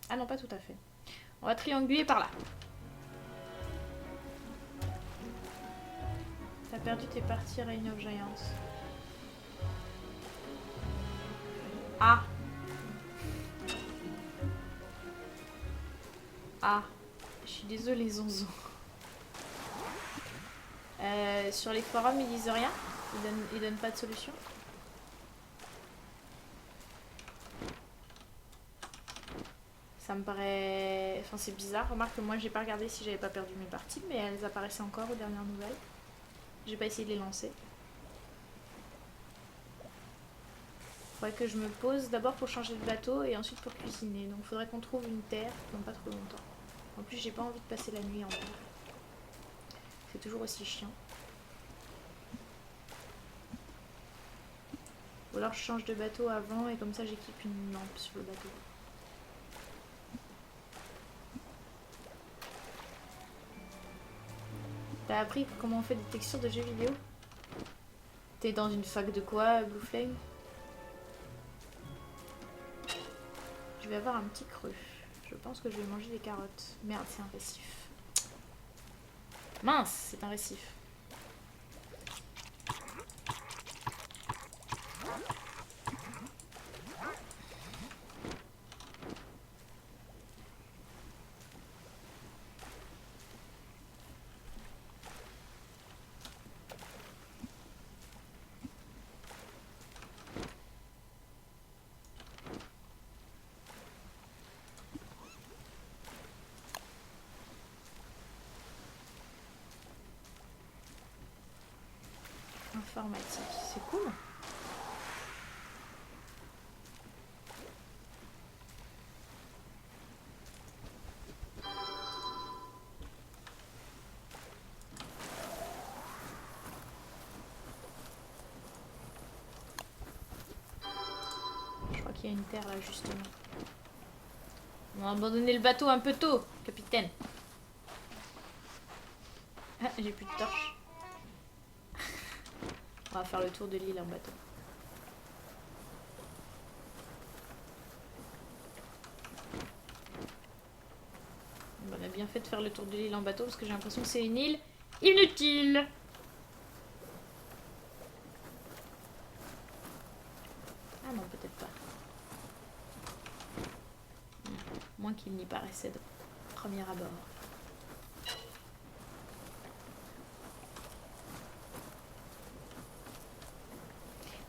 Ah non, pas tout à fait. On va trianguler par là. T'as perdu tes parties Reign of Giants. Ah. Ah. Je suis désolée, Zonzo. Sur les forums, ils disent rien. Ils donnent pas de solution. Ça me paraît... Enfin, c'est bizarre. Remarque que moi, j'ai pas regardé si j'avais pas perdu mes parties, mais elles apparaissaient encore aux dernières nouvelles. J'ai pas essayé de les lancer. Faudrait que je me pose d'abord pour changer de bateau et ensuite pour cuisiner. Donc faudrait qu'on trouve une terre dans pas trop longtemps. En plus, j'ai pas envie de passer la nuit en mer. C'est toujours aussi chiant. Ou alors je change de bateau avant et comme ça j'équipe une lampe sur le bateau. T'as appris comment on fait des textures de jeux vidéo? T'es dans une fac de quoi, Blue Flame? Je vais avoir un petit creux. Je pense que je vais manger des carottes. Merde, c'est un récif. Mince, c'est un récif. Informatique, c'est cool. Je crois qu'il y a une terre là justement. On a abandonné le bateau un peu tôt, capitaine. Ah, j'ai plus de torche. On va faire le tour de l'île en bateau. On a bien fait de faire le tour de l'île en bateau parce que j'ai l'impression que c'est une île inutile. Ah non, peut-être pas. Moins qu'il n'y paraissait de premier abord.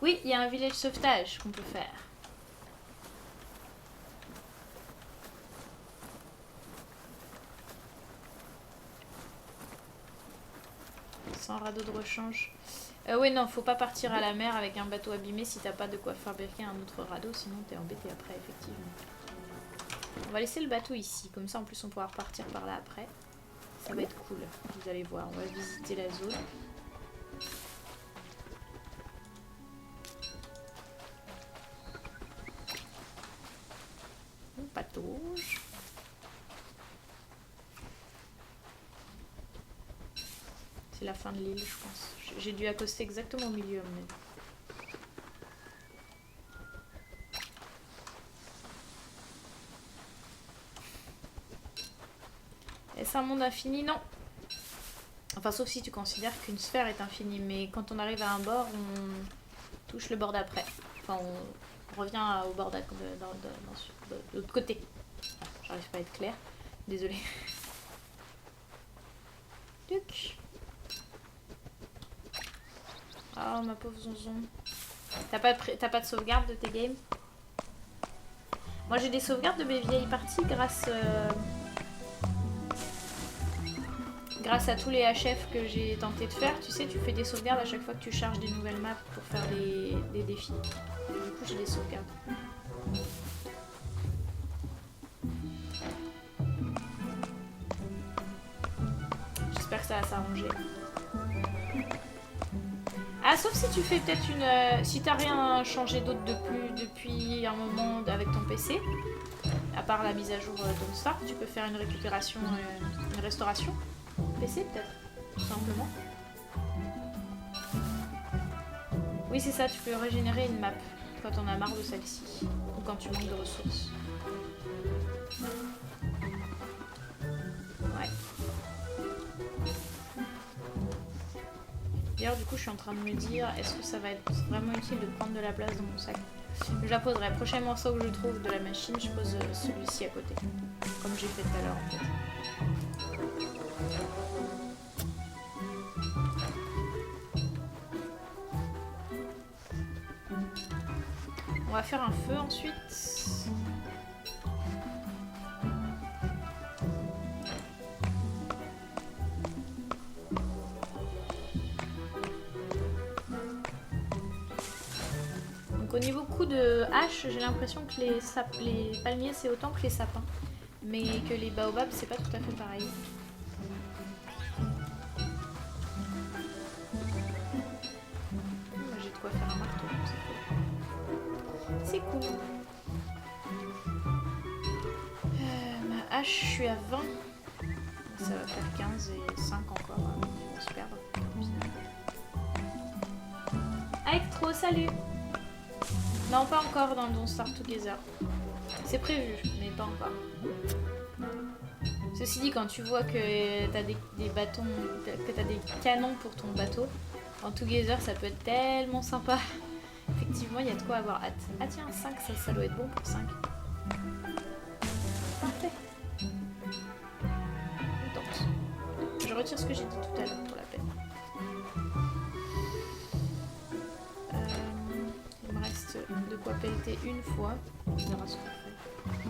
Oui, il y a un village sauvetage qu'on peut faire. Sans radeau de rechange. Oui, non, faut pas partir à la mer avec un bateau abîmé si t'as pas de quoi fabriquer un autre radeau, sinon t'es embêté après, effectivement. On va laisser le bateau ici, comme ça en plus on pourra repartir par là après. Ça va être cool, vous allez voir, on va visiter la zone. Patauge. C'est la fin de l'île, je pense. J'ai dû accoster exactement au milieu, à mon avis. Est-ce un monde infini? Non. Enfin, sauf si tu considères qu'une sphère est infinie. Mais quand on arrive à un bord, on touche le bord d'après. Enfin, on revient au bord de l'autre côté. J'arrive pas à être claire. Désolée. Tuc. Oh, ma pauvre zonzon. T'as pas de sauvegarde de tes games? Moi, j'ai des sauvegardes de mes vieilles parties grâce à tous les HF que j'ai tenté de faire. Tu sais, tu fais des sauvegardes à chaque fois que tu charges des nouvelles maps pour faire des défis. Du coup, j'ai des sauvegardes. J'espère que ça va s'arranger. Ah, sauf si tu fais peut-être une... si t'as rien changé d'autre depuis un moment avec ton PC, à part la mise à jour Don't Start, tu peux faire une récupération, une restauration PC peut-être, tout simplement. Oui, c'est ça, tu peux régénérer une map quand on a marre de celle-ci, ou quand tu manques de ressources. Ouais. D'ailleurs, du coup, je suis en train de me dire, est-ce que ça va être vraiment utile de prendre de la place dans mon sac? Je la poserai. Prochain morceau que je trouve de la machine, je pose celui-ci à côté. Comme j'ai fait tout à l'heure, en fait. On va faire un feu ensuite. Donc au niveau coup de hache, j'ai l'impression que les palmiers c'est autant que les sapins. Mais que les baobabs c'est pas tout à fait pareil. J'ai de quoi faire un marteau. C'est cool. Ma hache, je suis à 20. Ça va faire 15 et 5 encore. On va se perdre. Aectro, salut! Non, pas encore dans le Don't Start Together. C'est prévu, mais pas encore. Ceci dit, quand tu vois que t'as des bâtons, que t'as des canons pour ton bateau, en Together ça peut être tellement sympa. Effectivement, il y a de quoi avoir hâte. Ah tiens, 5, ça doit être bon pour 5. Parfait. Je retire ce que j'ai dit tout à l'heure pour la peine. Il me reste de quoi pelleter une fois. On verra ce qu'on fait.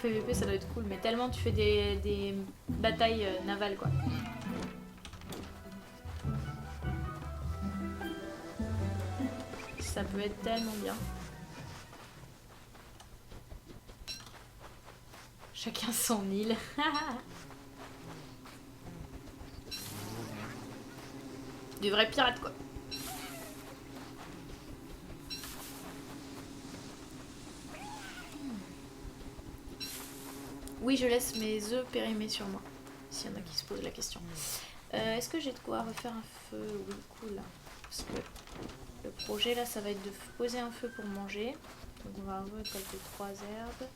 PVP ça doit être cool, mais tellement tu fais des batailles navales quoi. Ça peut être tellement bien. Chacun son île. Des vrais pirates quoi. Oui, je laisse mes œufs périmer sur moi, s'il y en a qui se posent la question. Est-ce que j'ai de quoi refaire un feu? Oui, cool. Parce que le projet là, ça va être de poser un feu pour manger. Donc on va récolter 3 herbes.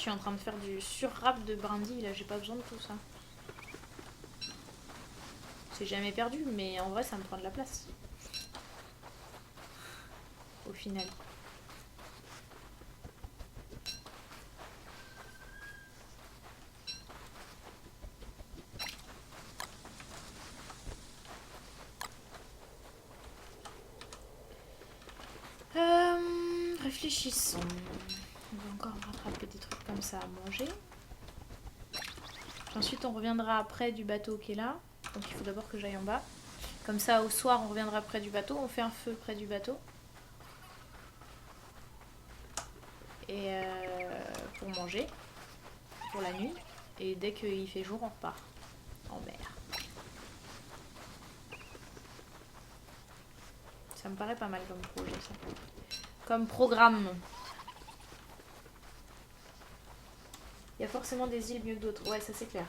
je suis en train de faire du sur-rap de brindilles, là, j'ai pas besoin de tout ça. C'est jamais perdu, mais en vrai, ça me prend de la place. Au final. Réfléchissons. On va encore rattraper des trucs comme ça à manger. Ensuite, on reviendra après du bateau qui est là. Donc il faut d'abord que j'aille en bas. Comme ça, au soir, on reviendra près du bateau. On fait un feu près du bateau. Et pour manger. Pour la nuit. Et dès qu'il fait jour, on repart en mer. Ça me paraît pas mal comme projet, ça. Comme programme. Il y a forcément des îles mieux que d'autres. Ouais, ça c'est clair.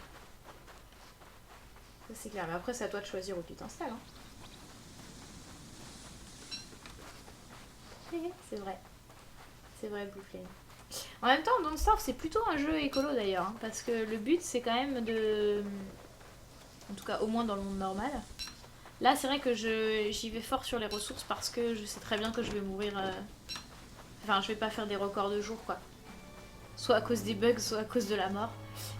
Ça c'est clair. Mais après, c'est à toi de choisir où tu t'installes. Hein. C'est vrai. C'est vrai, Blue Flame. En même temps, Don't Starve, c'est plutôt un jeu écolo d'ailleurs. Hein, parce que le but, c'est quand même de... En tout cas, au moins dans le monde normal. Là, c'est vrai que j'y vais fort sur les ressources parce que je sais très bien que je vais mourir... Enfin, je vais pas faire des records de jours, quoi. Soit à cause des bugs, soit à cause de la mort.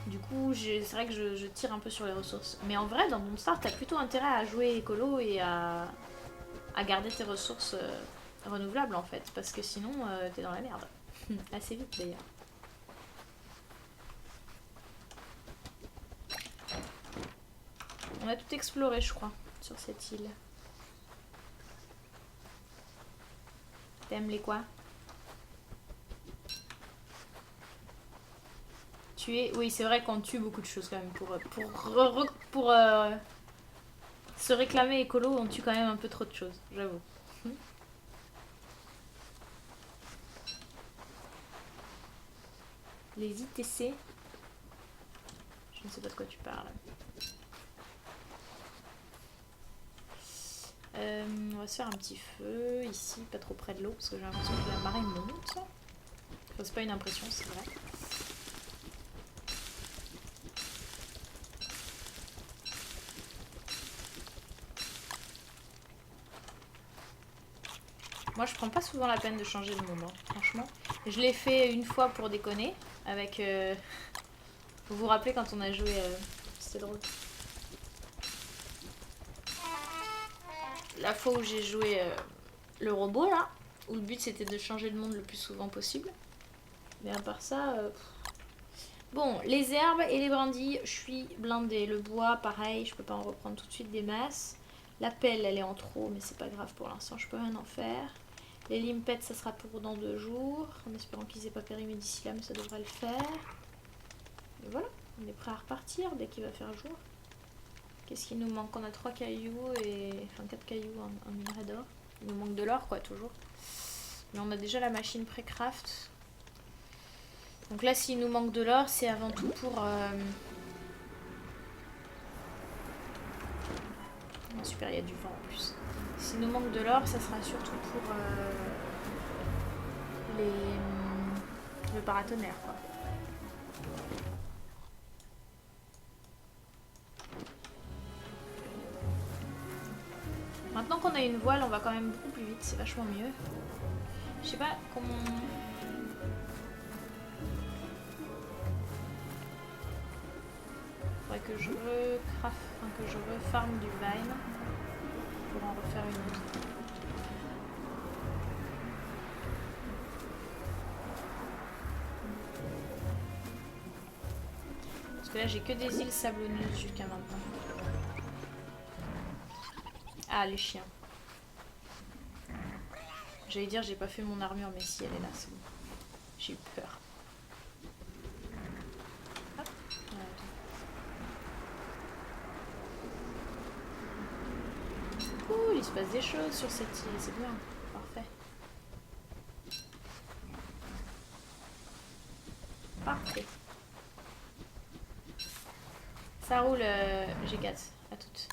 Du coup, c'est vrai que je tire un peu sur les ressources. Mais en vrai, dans Don't Starve, t'as plutôt intérêt à jouer écolo et à garder tes ressources renouvelables, en fait. Parce que sinon, t'es dans la merde. Assez vite, d'ailleurs. On a tout exploré, je crois, sur cette île. T'aimes les quoi? Tuer? Oui, c'est vrai qu'on tue beaucoup de choses quand même. Pour se réclamer écolo, on tue quand même un peu trop de choses, j'avoue. Les ITC. Je ne sais pas de quoi tu parles. On va se faire un petit feu ici, pas trop près de l'eau, parce que j'ai l'impression que la marée monte. Enfin, c'est pas une impression, c'est vrai. Moi, je prends pas souvent la peine de changer de monde, hein, franchement. Je l'ai fait une fois pour déconner, avec... Vous vous rappelez quand on a joué... C'était drôle. La fois où j'ai joué le robot, là, où le but c'était de changer de monde le plus souvent possible. Mais à part ça... Bon, les herbes et les brindilles, je suis blindée. Le bois, pareil, je peux pas en reprendre tout de suite des masses. La pelle, elle est en trop, mais c'est pas grave pour l'instant, je peux rien en faire. Les limpets, ça sera pour dans 2 jours, en espérant qu'ils aient pas périmé d'ici là, mais ça devrait le faire. Et voilà, on est prêt à repartir dès qu'il va faire jour. Qu'est-ce qu'il nous manque? On a 3 cailloux et... Enfin 4 cailloux, un minerai d'or. Il nous manque de l'or, quoi, toujours. Mais on a déjà la machine pré-craft. Donc là, s'il nous manque de l'or, c'est avant tout pour... Oh, super, il y a du vent en plus. S'il nous manque de l'or, ça sera surtout pour le paratonnerre, quoi. Maintenant qu'on a une voile, on va quand même beaucoup plus vite, c'est vachement mieux. Je sais pas comment... Faudrait que je que je refarme du vine pour en refaire une autre. Parce que là j'ai que des îles sablonneuses jusqu'à maintenant. Ah, les chiens. J'allais dire j'ai pas fait mon armure, mais si elle est là, c'est bon. J'ai eu peur. Hop. Ouh, il se passe des choses sur cette île, c'est bien. Parfait. Parfait. Ça roule, G4. À toutes.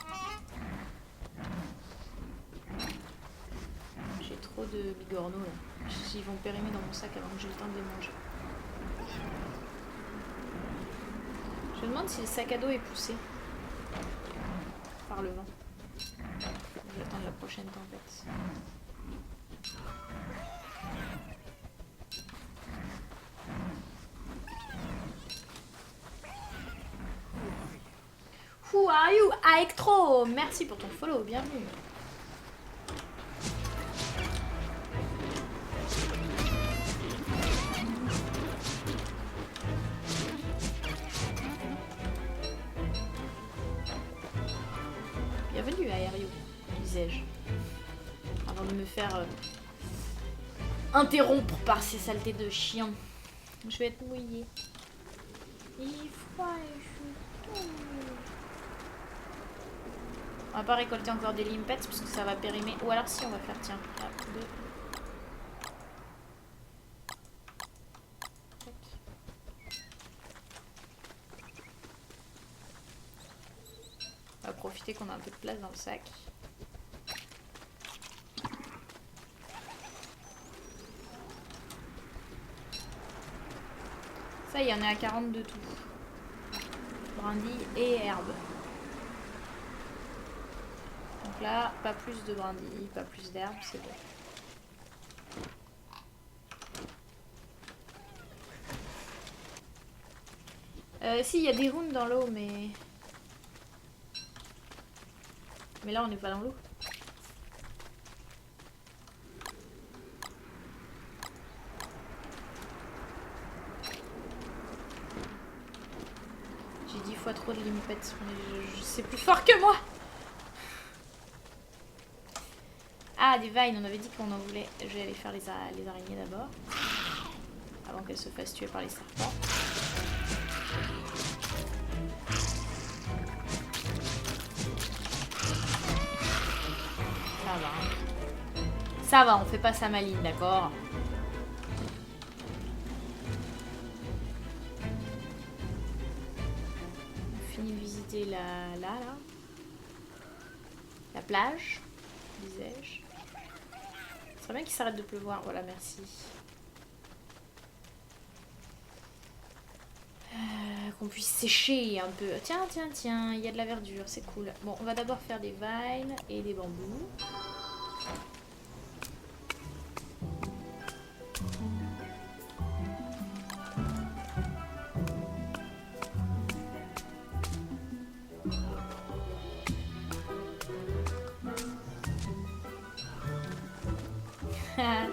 J'ai trop de bigorneaux là. Ils vont périmer dans mon sac avant que j'ai le temps de les manger. Je me demande si le sac à dos est poussé par le vent. Je vais attendre la prochaine tempête. Who are you, Aectro? Merci pour ton follow, bienvenue. Bienvenue Aério, disais-je. Avant de me faire interrompre par ces saletés de chien. Je vais être mouillée. Il froid et je... On va pas récolter encore des limpets parce que ça va périmer. Ou alors si on va faire, tiens, là, 2. On va profiter qu'on a un peu de place dans le sac. Ça y est, on est à 42 tout. Brindilles et herbes. Donc là, pas plus de brindilles, pas plus d'herbes, c'est bon. Si, il y a des runes dans l'eau, mais... Mais là, on n'est pas dans l'eau. J'ai 10 fois trop de limpets, mais c'est plus fort que moi. Ah, des vines, on avait dit qu'on en voulait. Je vais aller faire les araignées d'abord. Avant qu'elles se fassent tuer par les serpents. Ça va. Ça va, on fait pas sa maline, d'accord? On finit de visiter la plage, disais-je. Ce serait bien qu'il s'arrête de pleuvoir. Voilà, merci. Qu'on puisse sécher un peu. Tiens, tiens, tiens, il y a de la verdure, c'est cool. Bon, on va d'abord faire des vines et des bambous.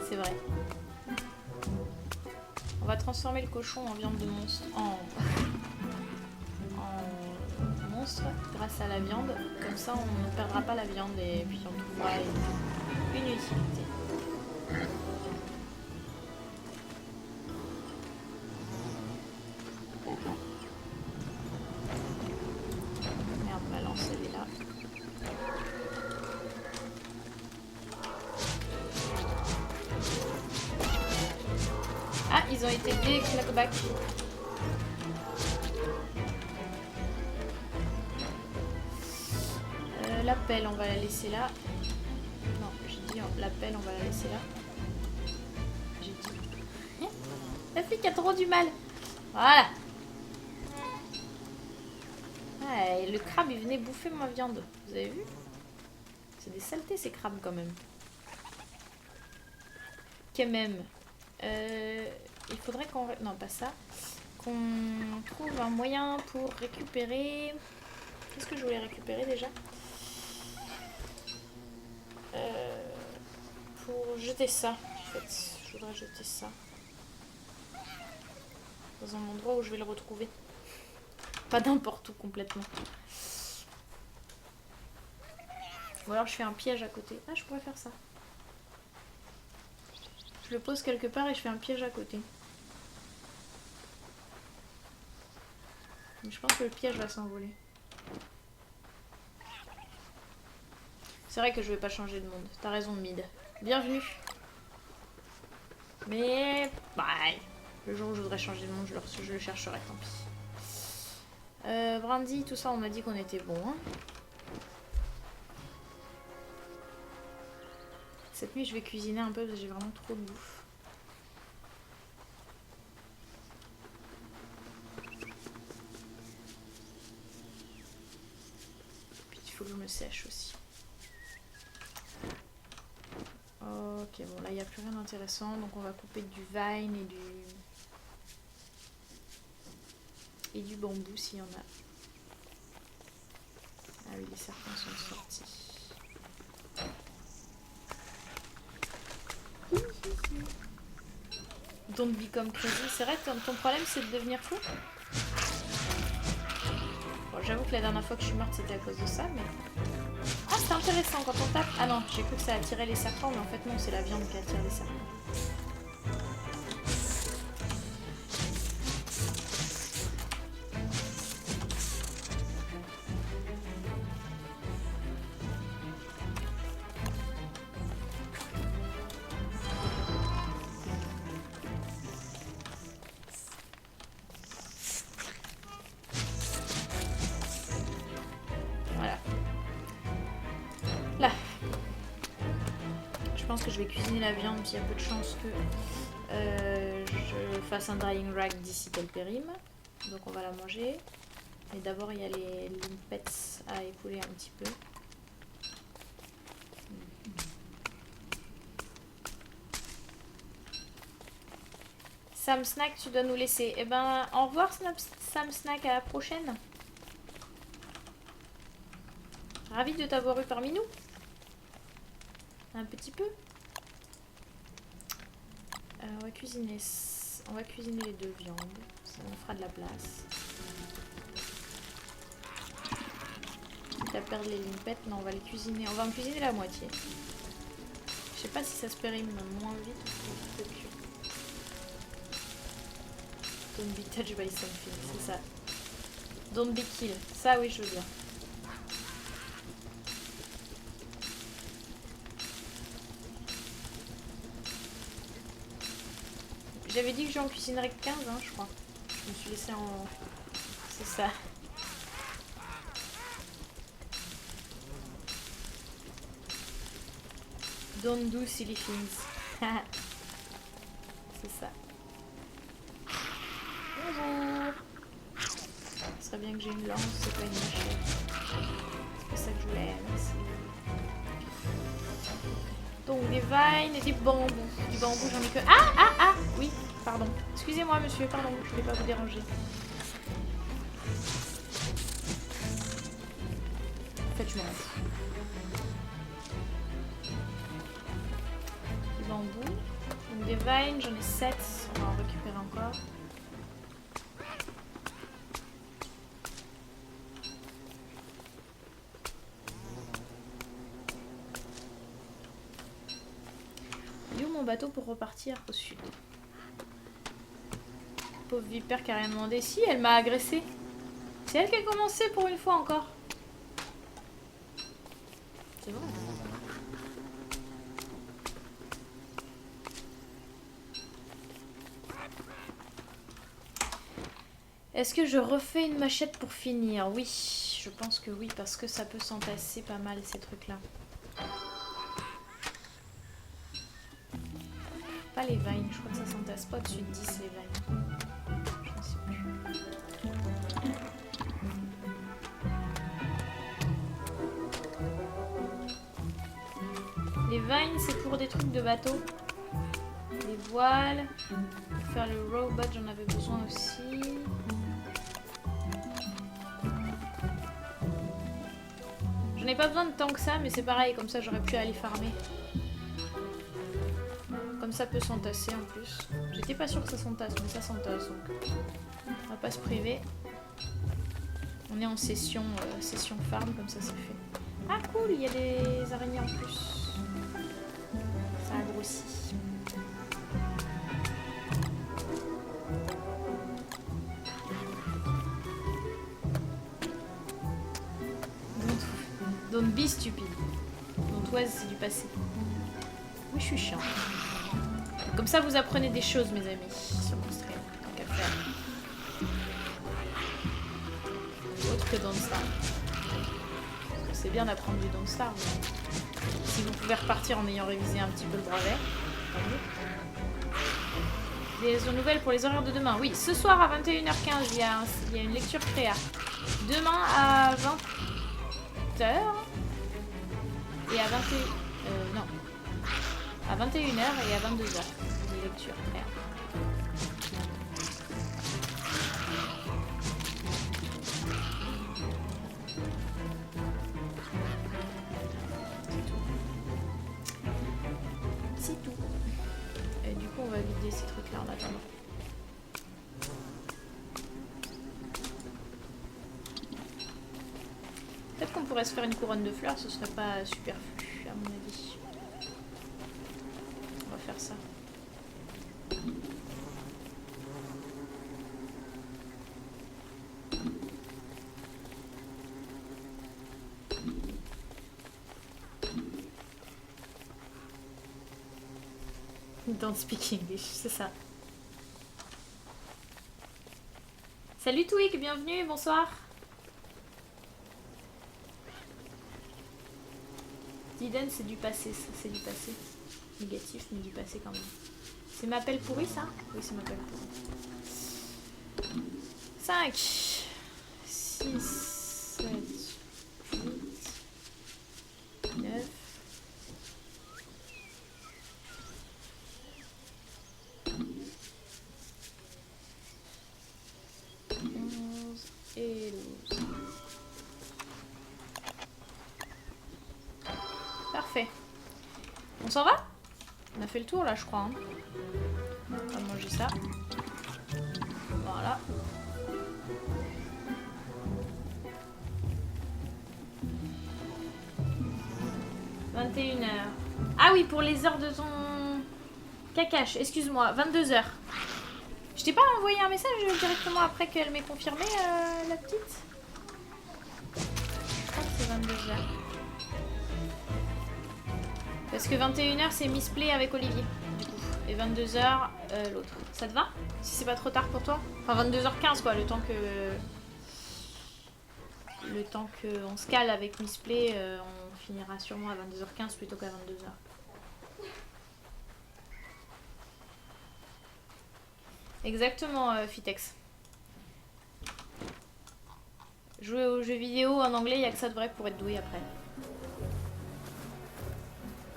C'est vrai. On va transformer le cochon en viande de monstre. En monstre grâce à la viande. Comme ça, on ne perdra pas la viande et puis on trouvera une utilité. Merde, ma lance, elle est là. Ah, ils ont été des claqueback. La pelle, on va la laisser là. Non, j'ai dit la pelle, on va la laisser là. J'ai dit. La fille qui a trop du mal. Voilà. Ah, et le crabe, il venait bouffer ma viande. Vous avez vu? C'est des saletés, ces crabes, quand même. Quand même. Il faudrait qu'on... Non, pas ça. Qu'on trouve un moyen pour récupérer... Qu'est-ce que je voulais récupérer, déjà? Pour jeter ça, en fait. Je voudrais jeter ça. Dans un endroit où je vais le retrouver. Pas n'importe où, complètement. Ou alors je fais un piège à côté. Ah, je pourrais faire ça. Je le pose quelque part et je fais un piège à côté. Mais je pense que le piège va s'envoler. C'est vrai que je vais pas changer de monde. T'as raison, Mid. Bienvenue. Mais... Bye. Le jour où je voudrais changer de monde, je le chercherai, tant pis. Brandy, tout ça, on m'a dit qu'on était bon. Hein. Cette nuit, je vais cuisiner un peu parce que j'ai vraiment trop de bouffe. faut que je me sèche aussi. Ok, bon là il n'y a plus rien d'intéressant, donc on va couper du vine et du bambou s'il y en a. Ah oui, les serpents sont sortis. Don't become crazy. C'est vrai, ton problème c'est de devenir fou? Bon, j'avoue que la dernière fois que je suis morte c'était à cause de ça, mais... Ah, c'est intéressant quand on tape. Ah non, j'ai cru que ça attirait les serpents, mais en fait non, c'est la viande qui attire les serpents. Je vais cuisiner la viande, puis il y a peu de chances que je fasse un drying rack d'ici qu'elle périme. Donc on va la manger. Mais d'abord il y a les limpets à écouler un petit peu. Sam Snack, tu dois nous laisser. Eh ben, au revoir Sam Snack, à la prochaine. Ravi de t'avoir eu parmi nous. Un petit peu. On va cuisiner les deux viandes, ça nous fera de la place. Quitte à perdre les limpets, non on va les cuisiner, on va en cuisiner la moitié. Je sais pas si ça se périme moins vite ou plus vite. Don't be touched by something, c'est ça. Don't be killed, ça oui je veux bien. J'avais dit que j'en cuisinerais que 15, hein, je crois. Je me suis laissée en... C'est ça. Don't do silly things. C'est ça. Bonjour. Ce serait bien que j'ai une lance, c'est pas une machette. C'est pas ça que je voulais, merci. Donc des vines et des bambous. Du bambou j'en ai que... Ah oui, pardon. Excusez-moi monsieur, pardon, je voulais pas vous déranger. En fait je m'en fous. Du bambou. Donc des vines, j'en ai 7. On va en récupérer encore. Bateau pour repartir au sud. Pauvre vipère qui a rien demandé. Si, elle m'a agressé. C'est elle qui a commencé pour une fois encore. C'est vrai. Est-ce que je refais une machette pour finir? Oui, je pense que oui, parce que ça peut s'entasser pas mal ces trucs-là. Pas les vines, je crois que ça s'entasse pas au-dessus de 10 les vines. Je ne sais plus. Les vines c'est pour des trucs de bateau. Les voiles. Pour faire le rowboat j'en avais besoin aussi. J'en ai pas besoin de tant que ça mais c'est pareil, comme ça j'aurais pu aller farmer. Comme ça peut s'entasser en plus. J'étais pas sûre que ça s'entasse, mais ça s'entasse donc on va pas se priver. On est en session farm, comme ça c'est fait. Ah cool, il y a des araignées en plus. Ça a grossi. Don't be stupid. Don't was c'est du passé. Oui je suis chiant. Comme ça, vous apprenez des choses, mes amis, sur mon stream. Tant qu'à faire. Autre que Don't Starve. C'est bien d'apprendre du Don't Starve. Mais si vous pouvez repartir en ayant révisé un petit peu le brevet, tant mieux. Des nouvelles pour les horaires de demain. Oui, ce soir à 21h15, il y a une lecture créa. Demain à 20h et à 21... non. À 21h et à 22h. Des lectures. Merde. C'est tout. Et du coup, on va vider ces trucs-là en attendant. Peut-être qu'on pourrait se faire une couronne de fleurs, ce serait pas superflu à mon avis. On va faire ça. Don't speak English, c'est ça. Salut Twig, bienvenue, bonsoir. Diden, c'est du passé, ça, c'est du passé. Négatif, mais du passé quand même. C'est ma pelle pourrie, ça? Oui, c'est ma pelle pourrie. 5, 6, 7, 8, 9. 11 et 12. Parfait. On s'en va? On a fait le tour là, je crois. Hein. On va manger ça. Voilà. « 21h. Ah oui, pour les heures de ton cacache. Excuse-moi, 22h. Je t'ai pas envoyé un message directement après qu'elle m'ait confirmé, la petite? Je crois que c'est 22h. Parce que 21h, c'est Miss Play avec Olivier, du coup. Et 22h, l'autre. Ça te va? Si c'est pas trop tard pour toi? Enfin, 22h15, quoi, le temps qu'on se cale avec Miss Play, on finira sûrement à 22h15 plutôt qu'à 22h. Exactement, Fitex. Jouer aux jeux vidéo en anglais, il n'y a que ça de vrai pour être doué après.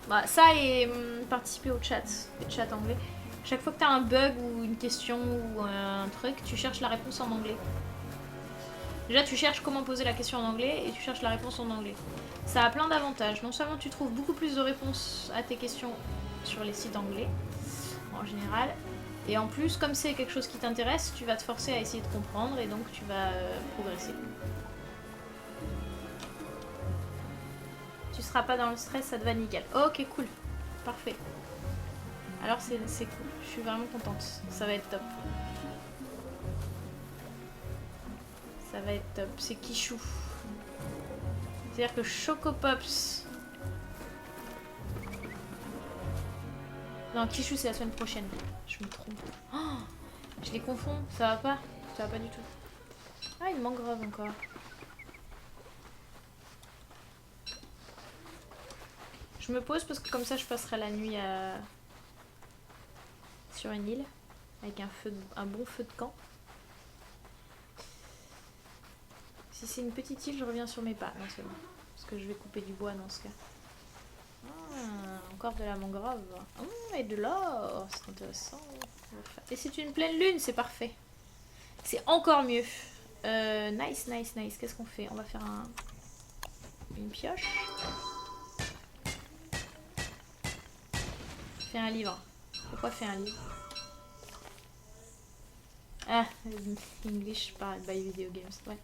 Bah, ça et participer au chat anglais. Chaque fois que tu as un bug ou une question ou un truc, tu cherches la réponse en anglais. Déjà, tu cherches comment poser la question en anglais et tu cherches la réponse en anglais. Ça a plein d'avantages. Non seulement tu trouves beaucoup plus de réponses à tes questions sur les sites anglais, en général, et en plus, comme c'est quelque chose qui t'intéresse, tu vas te forcer à essayer de comprendre et donc tu vas progresser. Tu seras pas dans le stress, ça te va nickel. Ok, cool. Parfait. Alors c'est cool. Je suis vraiment contente. Ça va être top. Ça va être top. C'est Kichou. C'est-à-dire que Choco Pops. Non, Kichou c'est la semaine prochaine. Je me trompe. Oh, je les confonds. Ça va pas? Ça va pas du tout. Ah, il manque grave encore. Je me pose parce que comme ça je passerai la nuit sur une île avec un bon feu de camp. Si c'est une petite île, je reviens sur mes pas. Non, c'est bon. Parce que je vais couper du bois dans ce cas. Ah, encore de la mangrove. Et de l'or. C'est intéressant. Et c'est une pleine lune, c'est parfait. C'est encore mieux. Nice. Qu'est-ce qu'on fait? On va faire une pioche. Fais un livre. Pourquoi faire un livre? Ah, English by Video Games. Ouais.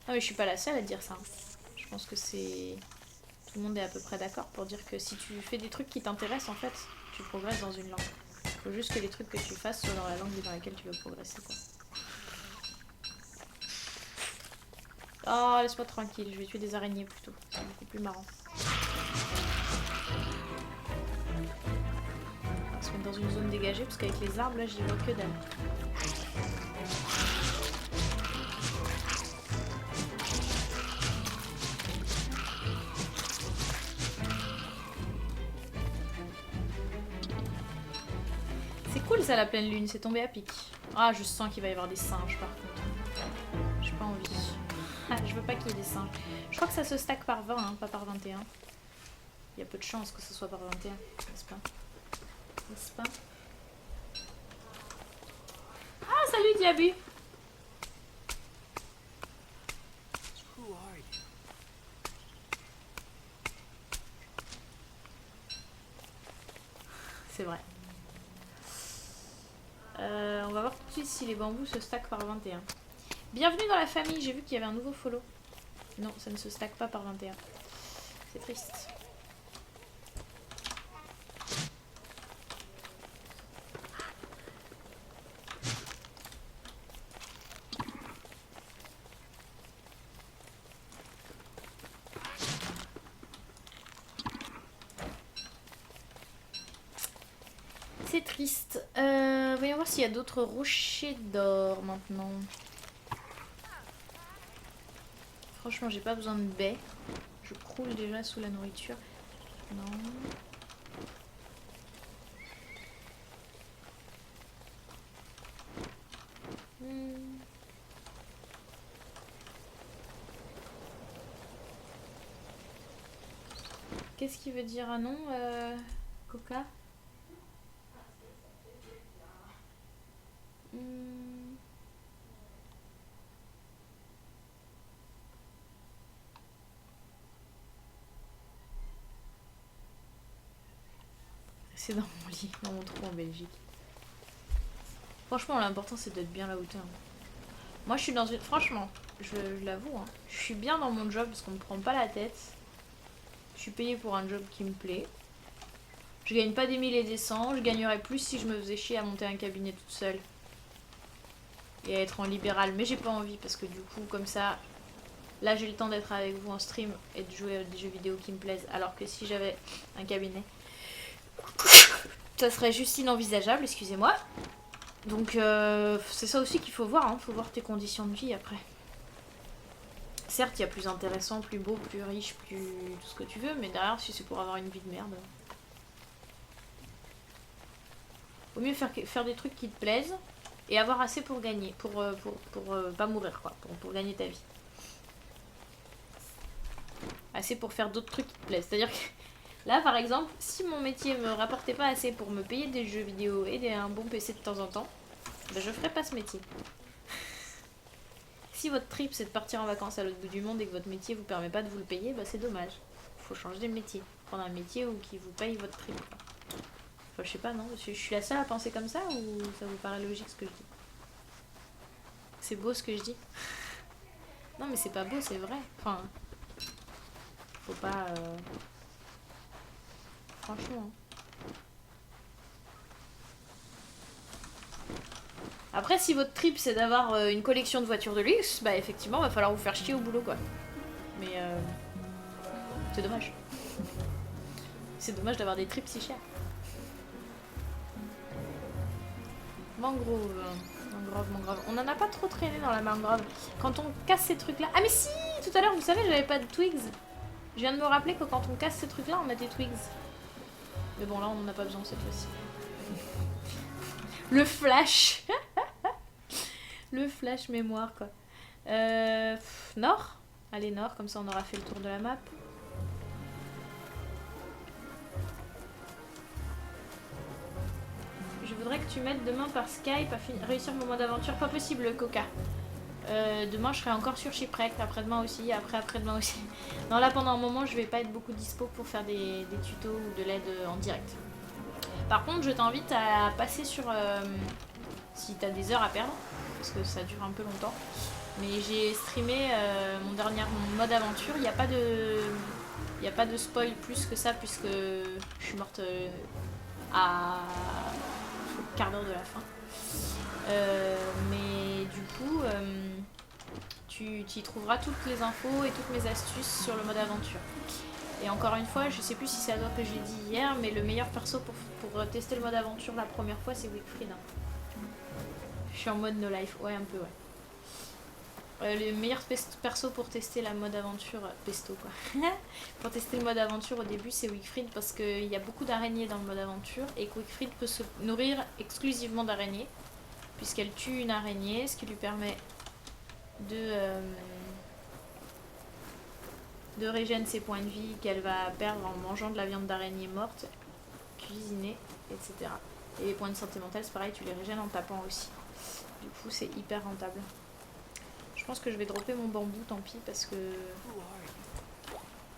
Non mais je suis pas la seule à dire ça. Je pense que c'est... Tout le monde est à peu près d'accord pour dire que si tu fais des trucs qui t'intéressent, en fait, tu progresses dans une langue. Il faut juste que les trucs que tu fasses soient dans la langue dans laquelle tu veux progresser, quoi. Oh, laisse-moi tranquille, je vais tuer des araignées plutôt. C'est beaucoup plus marrant. On va se mettre dans une zone dégagée parce qu'avec les arbres, là, j'y vois que dalle. Ça la pleine lune, c'est tombé à pic. Ah, je sens qu'il va y avoir des singes par contre. J'ai pas envie. Je veux pas qu'il y ait des singes. Je crois que ça se stack par 20, hein, pas par 21. Il y a peu de chance que ce soit par 21, n'est-ce pas? N'est-ce pas? Ah, salut Diabu! C'est vrai. On va voir tout de suite si les bambous se stackent par 21. Bienvenue dans la famille, j'ai vu qu'il y avait un nouveau follow. Non, ça ne se stack pas par 21. C'est triste. C'est triste. Voyons voir s'il y a d'autres rochers d'or maintenant. Franchement, j'ai pas besoin de baies. Je croule déjà sous la nourriture. Non. Qu'est-ce qui veut dire un nom, Coca? C'est dans mon lit, dans mon trou en Belgique. Franchement, l'important c'est d'être bien là où t'es. Moi, je suis dans une... Franchement, je l'avoue, hein, je suis bien dans mon job parce qu'on me prend pas la tête. Je suis payée pour un job qui me plaît. Je gagne pas des mille et des cents. Je gagnerais plus si je me faisais chier à monter un cabinet toute seule. Et à être en libéral. Mais j'ai pas envie parce que du coup, comme ça... Là, j'ai le temps d'être avec vous en stream et de jouer à des jeux vidéo qui me plaisent. Alors que si j'avais un cabinet... ça serait juste inenvisageable, excusez-moi. Donc c'est ça aussi qu'il faut voir, hein. Faut voir tes conditions de vie après. Certes, il y a plus intéressant, plus beau, plus riche, plus tout ce que tu veux, mais derrière, si c'est pour avoir une vie de merde... Vaut mieux faire des trucs qui te plaisent et avoir assez pour gagner, pour pas mourir quoi, pour gagner ta vie. Assez pour faire d'autres trucs qui te plaisent. C'est-à-dire que là, par exemple, si mon métier me rapportait pas assez pour me payer des jeux vidéo et un bon PC de temps en temps, ben je ferais pas ce métier. Si votre trip c'est de partir en vacances à l'autre bout du monde et que votre métier vous permet pas de vous le payer, bah c'est dommage. Faut changer de métier. Prendre un métier qui vous paye votre trip. Enfin, je sais pas, non? Je suis la seule à penser comme ça ou ça vous paraît logique ce que je dis? C'est beau ce que je dis? Non mais c'est pas beau, c'est vrai. Enfin... Faut pas... Franchement. Après, si votre trip c'est d'avoir une collection de voitures de luxe, bah effectivement, va falloir vous faire chier au boulot quoi. Mais c'est dommage. C'est dommage d'avoir des trips si chers. Mangrove. Mangrove. On en a pas trop traîné dans la mangrove. Quand on casse ces trucs là... Ah mais si! Tout à l'heure, vous savez, j'avais pas de twigs. Je viens de me rappeler que quand on casse ces trucs là, on a des twigs. Mais bon, là, on en a pas besoin cette fois-ci. Le flash. Le flash mémoire quoi. Nord. Allez, nord, comme ça on aura fait le tour de la map. Je voudrais que tu m'aides demain par Skype à réussir mon mode aventure. Pas possible, Coca. Demain je serai encore sur Shipwreck, après-demain aussi, après-demain aussi. Non, là pendant un moment je vais pas être beaucoup dispo pour faire des tutos ou de l'aide en direct. Par contre je t'invite à passer sur... si t'as des heures à perdre, parce que ça dure un peu longtemps. Mais j'ai streamé mon mode aventure, il n'y a pas de spoil plus que ça puisque je suis morte à quart d'heure de la fin. Mais du coup, tu y trouveras toutes les infos et toutes mes astuces sur le mode aventure. Et encore une fois, je sais plus si c'est à toi que j'ai dit hier, mais le meilleur perso pour tester le mode aventure la première fois, c'est Wickfried. Je suis en mode no life, ouais, un peu, ouais. Le meilleur perso pour tester la mode aventure, pesto quoi. Pour tester le mode aventure au début, c'est Wickfried parce qu'il y a beaucoup d'araignées dans le mode aventure et que Wickfried peut se nourrir exclusivement d'araignées. Puisqu'elle tue une araignée, ce qui lui permet de de régène ses points de vie qu'elle va perdre en mangeant de la viande d'araignée morte, cuisinée, etc. Et les points de santé mentale, c'est pareil, tu les régènes en tapant aussi. Du coup, c'est hyper rentable. Je pense que je vais dropper mon bambou, tant pis, parce que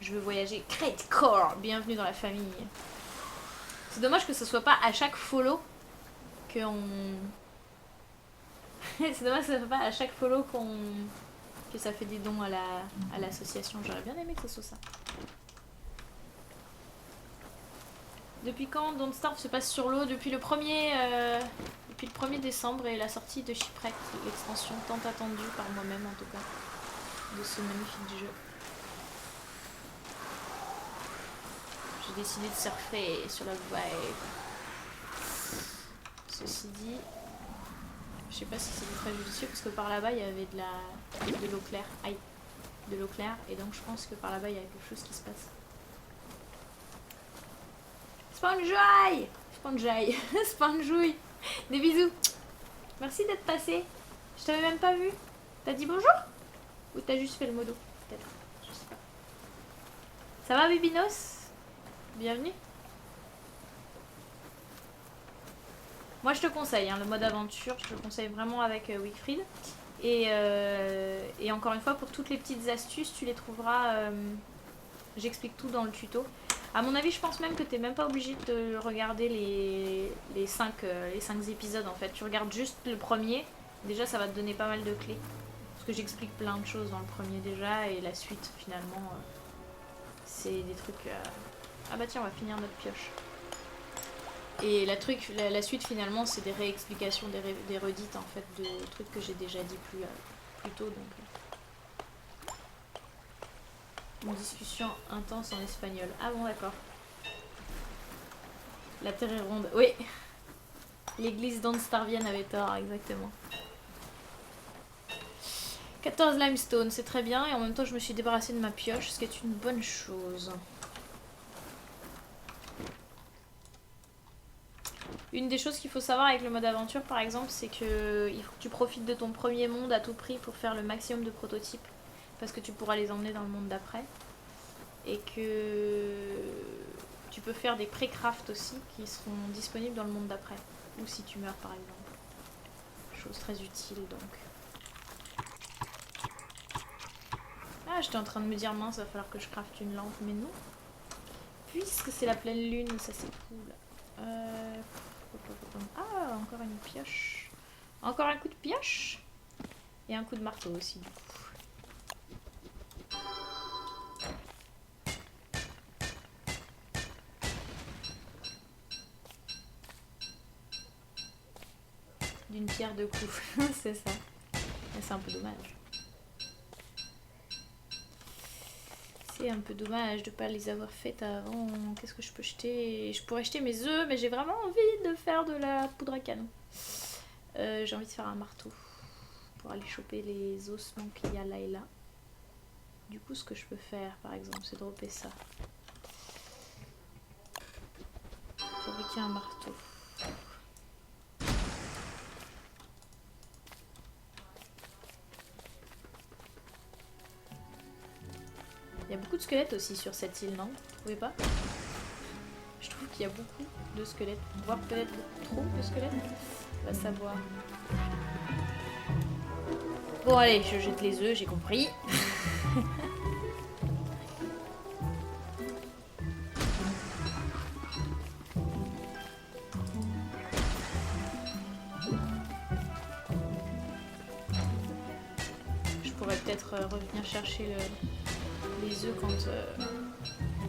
je veux voyager. Great Core, bienvenue dans la famille. C'est dommage que ce soit pas à chaque follow qu'on... c'est dommage que ce soit pas à chaque follow que ça fait des dons à l'association. J'aurais bien aimé que ce soit ça. Depuis quand Don't Starve se passe sur l'eau? Depuis le 1er décembre et la sortie de Shipwreck, l'extension tant attendue par moi-même en tout cas, de ce magnifique jeu. J'ai décidé de surfer sur la vibe. Ceci dit, je sais pas si c'est très judicieux parce que par là-bas il y avait de l'eau claire. Aïe, de l'eau claire, et donc je pense que par là-bas il y a quelque chose qui se passe. Sponjoy, Sponjoy, Sponjouille. Des bisous. Merci d'être passé. Je t'avais même pas vu. T'as dit bonjour? Ou t'as juste fait le modo? Peut-être. Je sais pas. Ça va, Bibinos? Bienvenue. Moi, je te conseille, hein, le mode aventure. Je te le conseille vraiment avec Wickfried. Et encore une fois, pour toutes les petites astuces, tu les trouveras... J'explique tout dans le tuto. À mon avis, je pense même que t'es même pas obligé de regarder les 5 épisodes en fait. Tu regardes juste le premier. Déjà, ça va te donner pas mal de clés. Parce que j'explique plein de choses dans le premier déjà. Et la suite, finalement, c'est des trucs... Ah bah tiens, on va finir notre pioche. Et la suite, finalement, c'est des réexplications, des redites en fait, de trucs que j'ai déjà dit plus tôt. Donc... Une discussion intense en espagnol. Ah bon, d'accord. La terre est ronde. Oui. L'église d'Anstarvienne avait tort, exactement. 14 limestone, c'est très bien. Et en même temps, je me suis débarrassée de ma pioche, ce qui est une bonne chose. Une des choses qu'il faut savoir avec le mode aventure, par exemple, c'est que il faut que tu profites de ton premier monde à tout prix pour faire le maximum de prototypes. Parce que tu pourras les emmener dans le monde d'après. Et que tu peux faire des pré-crafts aussi qui seront disponibles dans le monde d'après. Ou si tu meurs par exemple. Chose très utile donc. Ah, j'étais en train de me dire mince, va falloir que je crafte une lampe, mais non. Puisque c'est la pleine lune, ça c'est cool. Ah, encore une pioche. Encore un coup de pioche. Et un coup de marteau aussi du coup. D'une pierre deux coups, c'est ça. Mais c'est un peu dommage. C'est un peu dommage de pas les avoir faites avant. Qu'est-ce que je peux jeter? Je pourrais jeter mes œufs, mais j'ai vraiment envie de faire de la poudre à canon. J'ai envie de faire un marteau pour aller choper les ossements qu'il y a là et là. Du coup, ce que je peux faire, par exemple, c'est dropper ça. Fabriquer un marteau. Il y a beaucoup de squelettes aussi sur cette île, non? Vous trouvez pas? Je trouve qu'il y a beaucoup de squelettes, voire peut-être trop de squelettes. On va savoir. Bon allez, je jette les œufs, j'ai compris. Je pourrais peut-être revenir chercher les œufs quand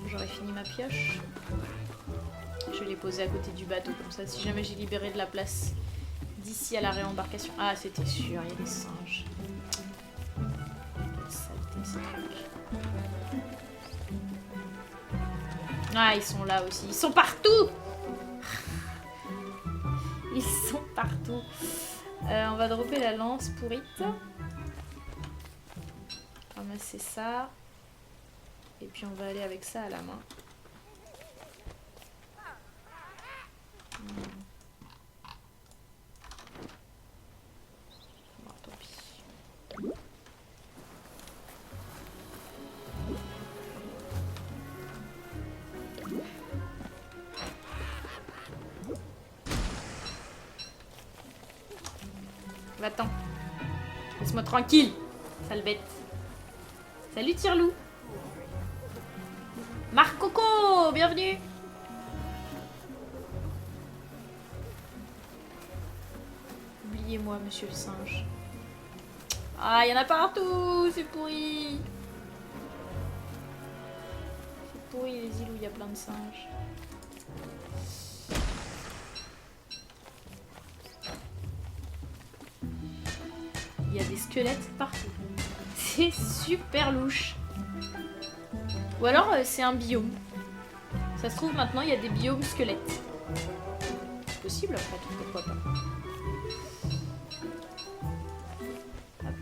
j'aurai fini ma pioche. Je vais les poser à côté du bateau, comme ça si jamais j'ai libéré de la place d'ici à la réembarcation. Ah, c'était sûr, il y a des singes. Quelle saleté ces trucs. Ah, ils sont là aussi. Ils sont partout. Ils sont partout. On va dropper la lance pourrite. Ramasser ça. Et puis on va aller avec ça à la main. Bon, tant pis. Va-t'en. Laisse-moi tranquille, sale bête. Salut Tire-Loup. Marc Coco, bienvenue. Oubliez-moi, monsieur le singe. Ah, il y en a partout, c'est pourri. C'est pourri les îles où il y a plein de singes. Il y a des squelettes partout. C'est super louche. Ou alors c'est un biome. Ça se trouve maintenant il y a des biomes squelettes. C'est possible après tout, pourquoi pas. Hop.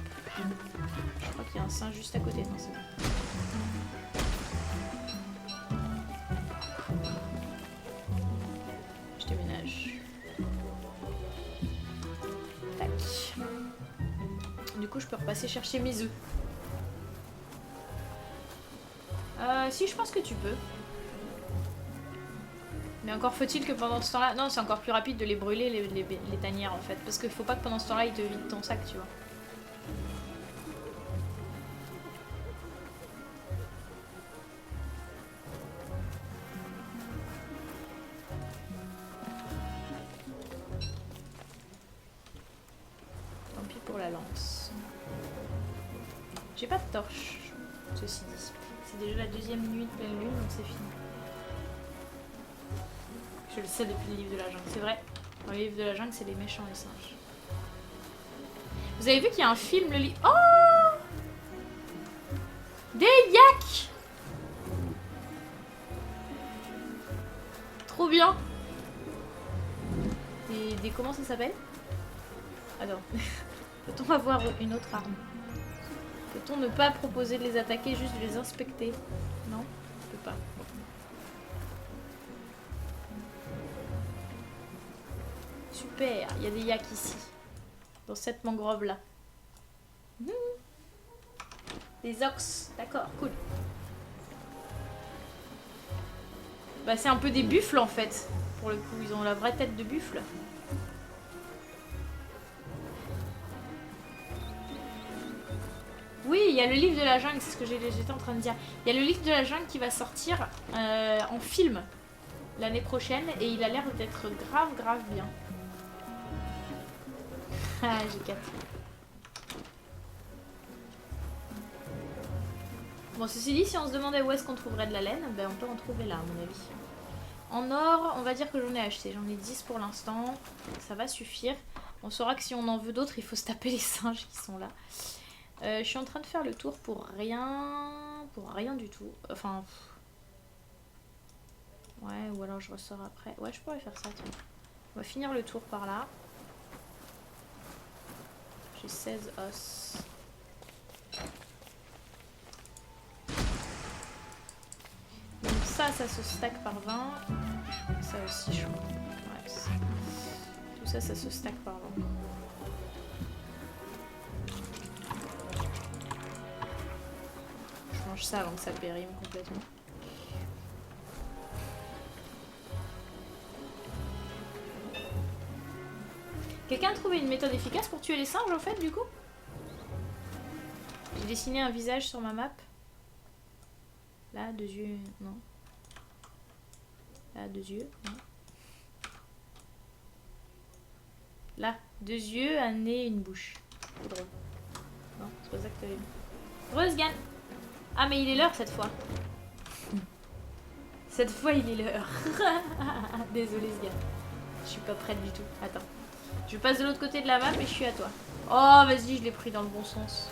Je crois qu'il y a un singe juste à côté. Non, c'est bon. Je déménage. Tac. Du coup je peux repasser chercher mes œufs. Si, je pense que tu peux. Mais encore faut-il que pendant ce temps-là... Non, c'est encore plus rapide de les brûler, les tanières, en fait. Parce qu'il faut pas que pendant ce temps-là, ils te vident ton sac, tu vois. Tant pis pour la lance. J'ai pas de torche, ceci dit. C'est déjà la deuxième nuit de pleine lune, donc c'est fini. Je le sais depuis le livre de la jungle, c'est vrai. Dans le livre de la jungle, c'est les méchants, les singes. Vous avez vu qu'il y a un film, le livre... Oh, des yaks. Trop bien. Des comment ça s'appelle? Attends. Peut-on avoir une autre arme? Peut-on ne pas proposer de les attaquer, juste de les inspecter? Non, je peux pas. Super, il y a des yaks ici. Dans cette mangrove là. Des ox, d'accord, cool. Bah c'est un peu des buffles en fait. Pour le coup, ils ont la vraie tête de buffle. Oui, il y a le livre de la jungle, c'est ce que j'étais en train de dire. Il y a le livre de la jungle qui va sortir en film l'année prochaine et il a l'air d'être grave bien. Ah, j'ai capté. Bon, ceci dit, si on se demandait où est-ce qu'on trouverait de la laine, ben on peut en trouver là, à mon avis. En or, on va dire que j'en ai acheté. J'en ai 10 pour l'instant. Ça va suffire. On saura que si on en veut d'autres, il faut se taper les singes qui sont là. Je suis en train de faire le tour pour rien. Pour rien du tout. Enfin... Ouais, ou alors je ressors après. Ouais, je pourrais faire ça, tiens. On va finir le tour par là. J'ai 16 os. Donc ça se stack par 20. Ça aussi, je crois. Ouais, ça. Tout ça, ça se stack par 20. Je mange ça avant que ça périme complètement. Quelqu'un a trouvé une méthode efficace pour tuer les singes en fait du coup? J'ai dessiné un visage sur ma map. Là, 2 yeux, non. Là, 2 yeux, non. Là, 2 yeux, un nez, une bouche. C'est drôle. Non, c'est pas ça que t'avais vu. Heureuse, Gan. Ah, mais il est l'heure cette fois. Cette fois, il est l'heure. Désolée, Sgan. Je suis pas prête du tout. Attends. Je passe de l'autre côté de la map et je suis à toi. Oh, vas-y, je l'ai pris dans le bon sens.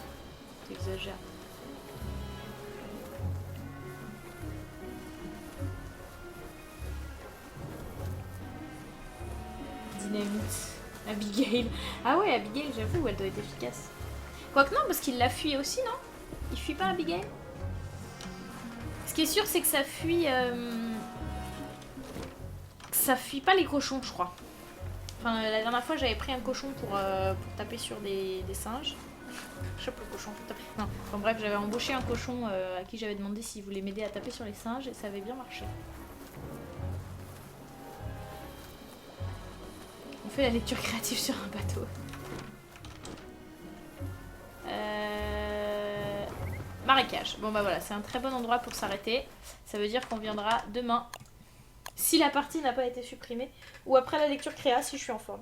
T'exagères. Dynamite. Abigail. Ah ouais, Abigail, j'avoue, elle doit être efficace. Quoique non, parce qu'il la fuit aussi, non? Il fuit pas Abigail? Ce qui est sûr, c'est que ça fuit... Ça fuit pas les cochons, je crois. Enfin, la dernière fois, j'avais pris un cochon pour taper sur des singes. Chope le cochon pour taper... Non, enfin bref, j'avais embauché un cochon à qui j'avais demandé s'il voulait m'aider à taper sur les singes et ça avait bien marché. On fait la lecture créative sur un bateau. marécage. Bon bah voilà, c'est un très bon endroit pour s'arrêter. Ça veut dire qu'on viendra demain. Si la partie n'a pas été supprimée. Ou après la lecture créa si je suis en forme.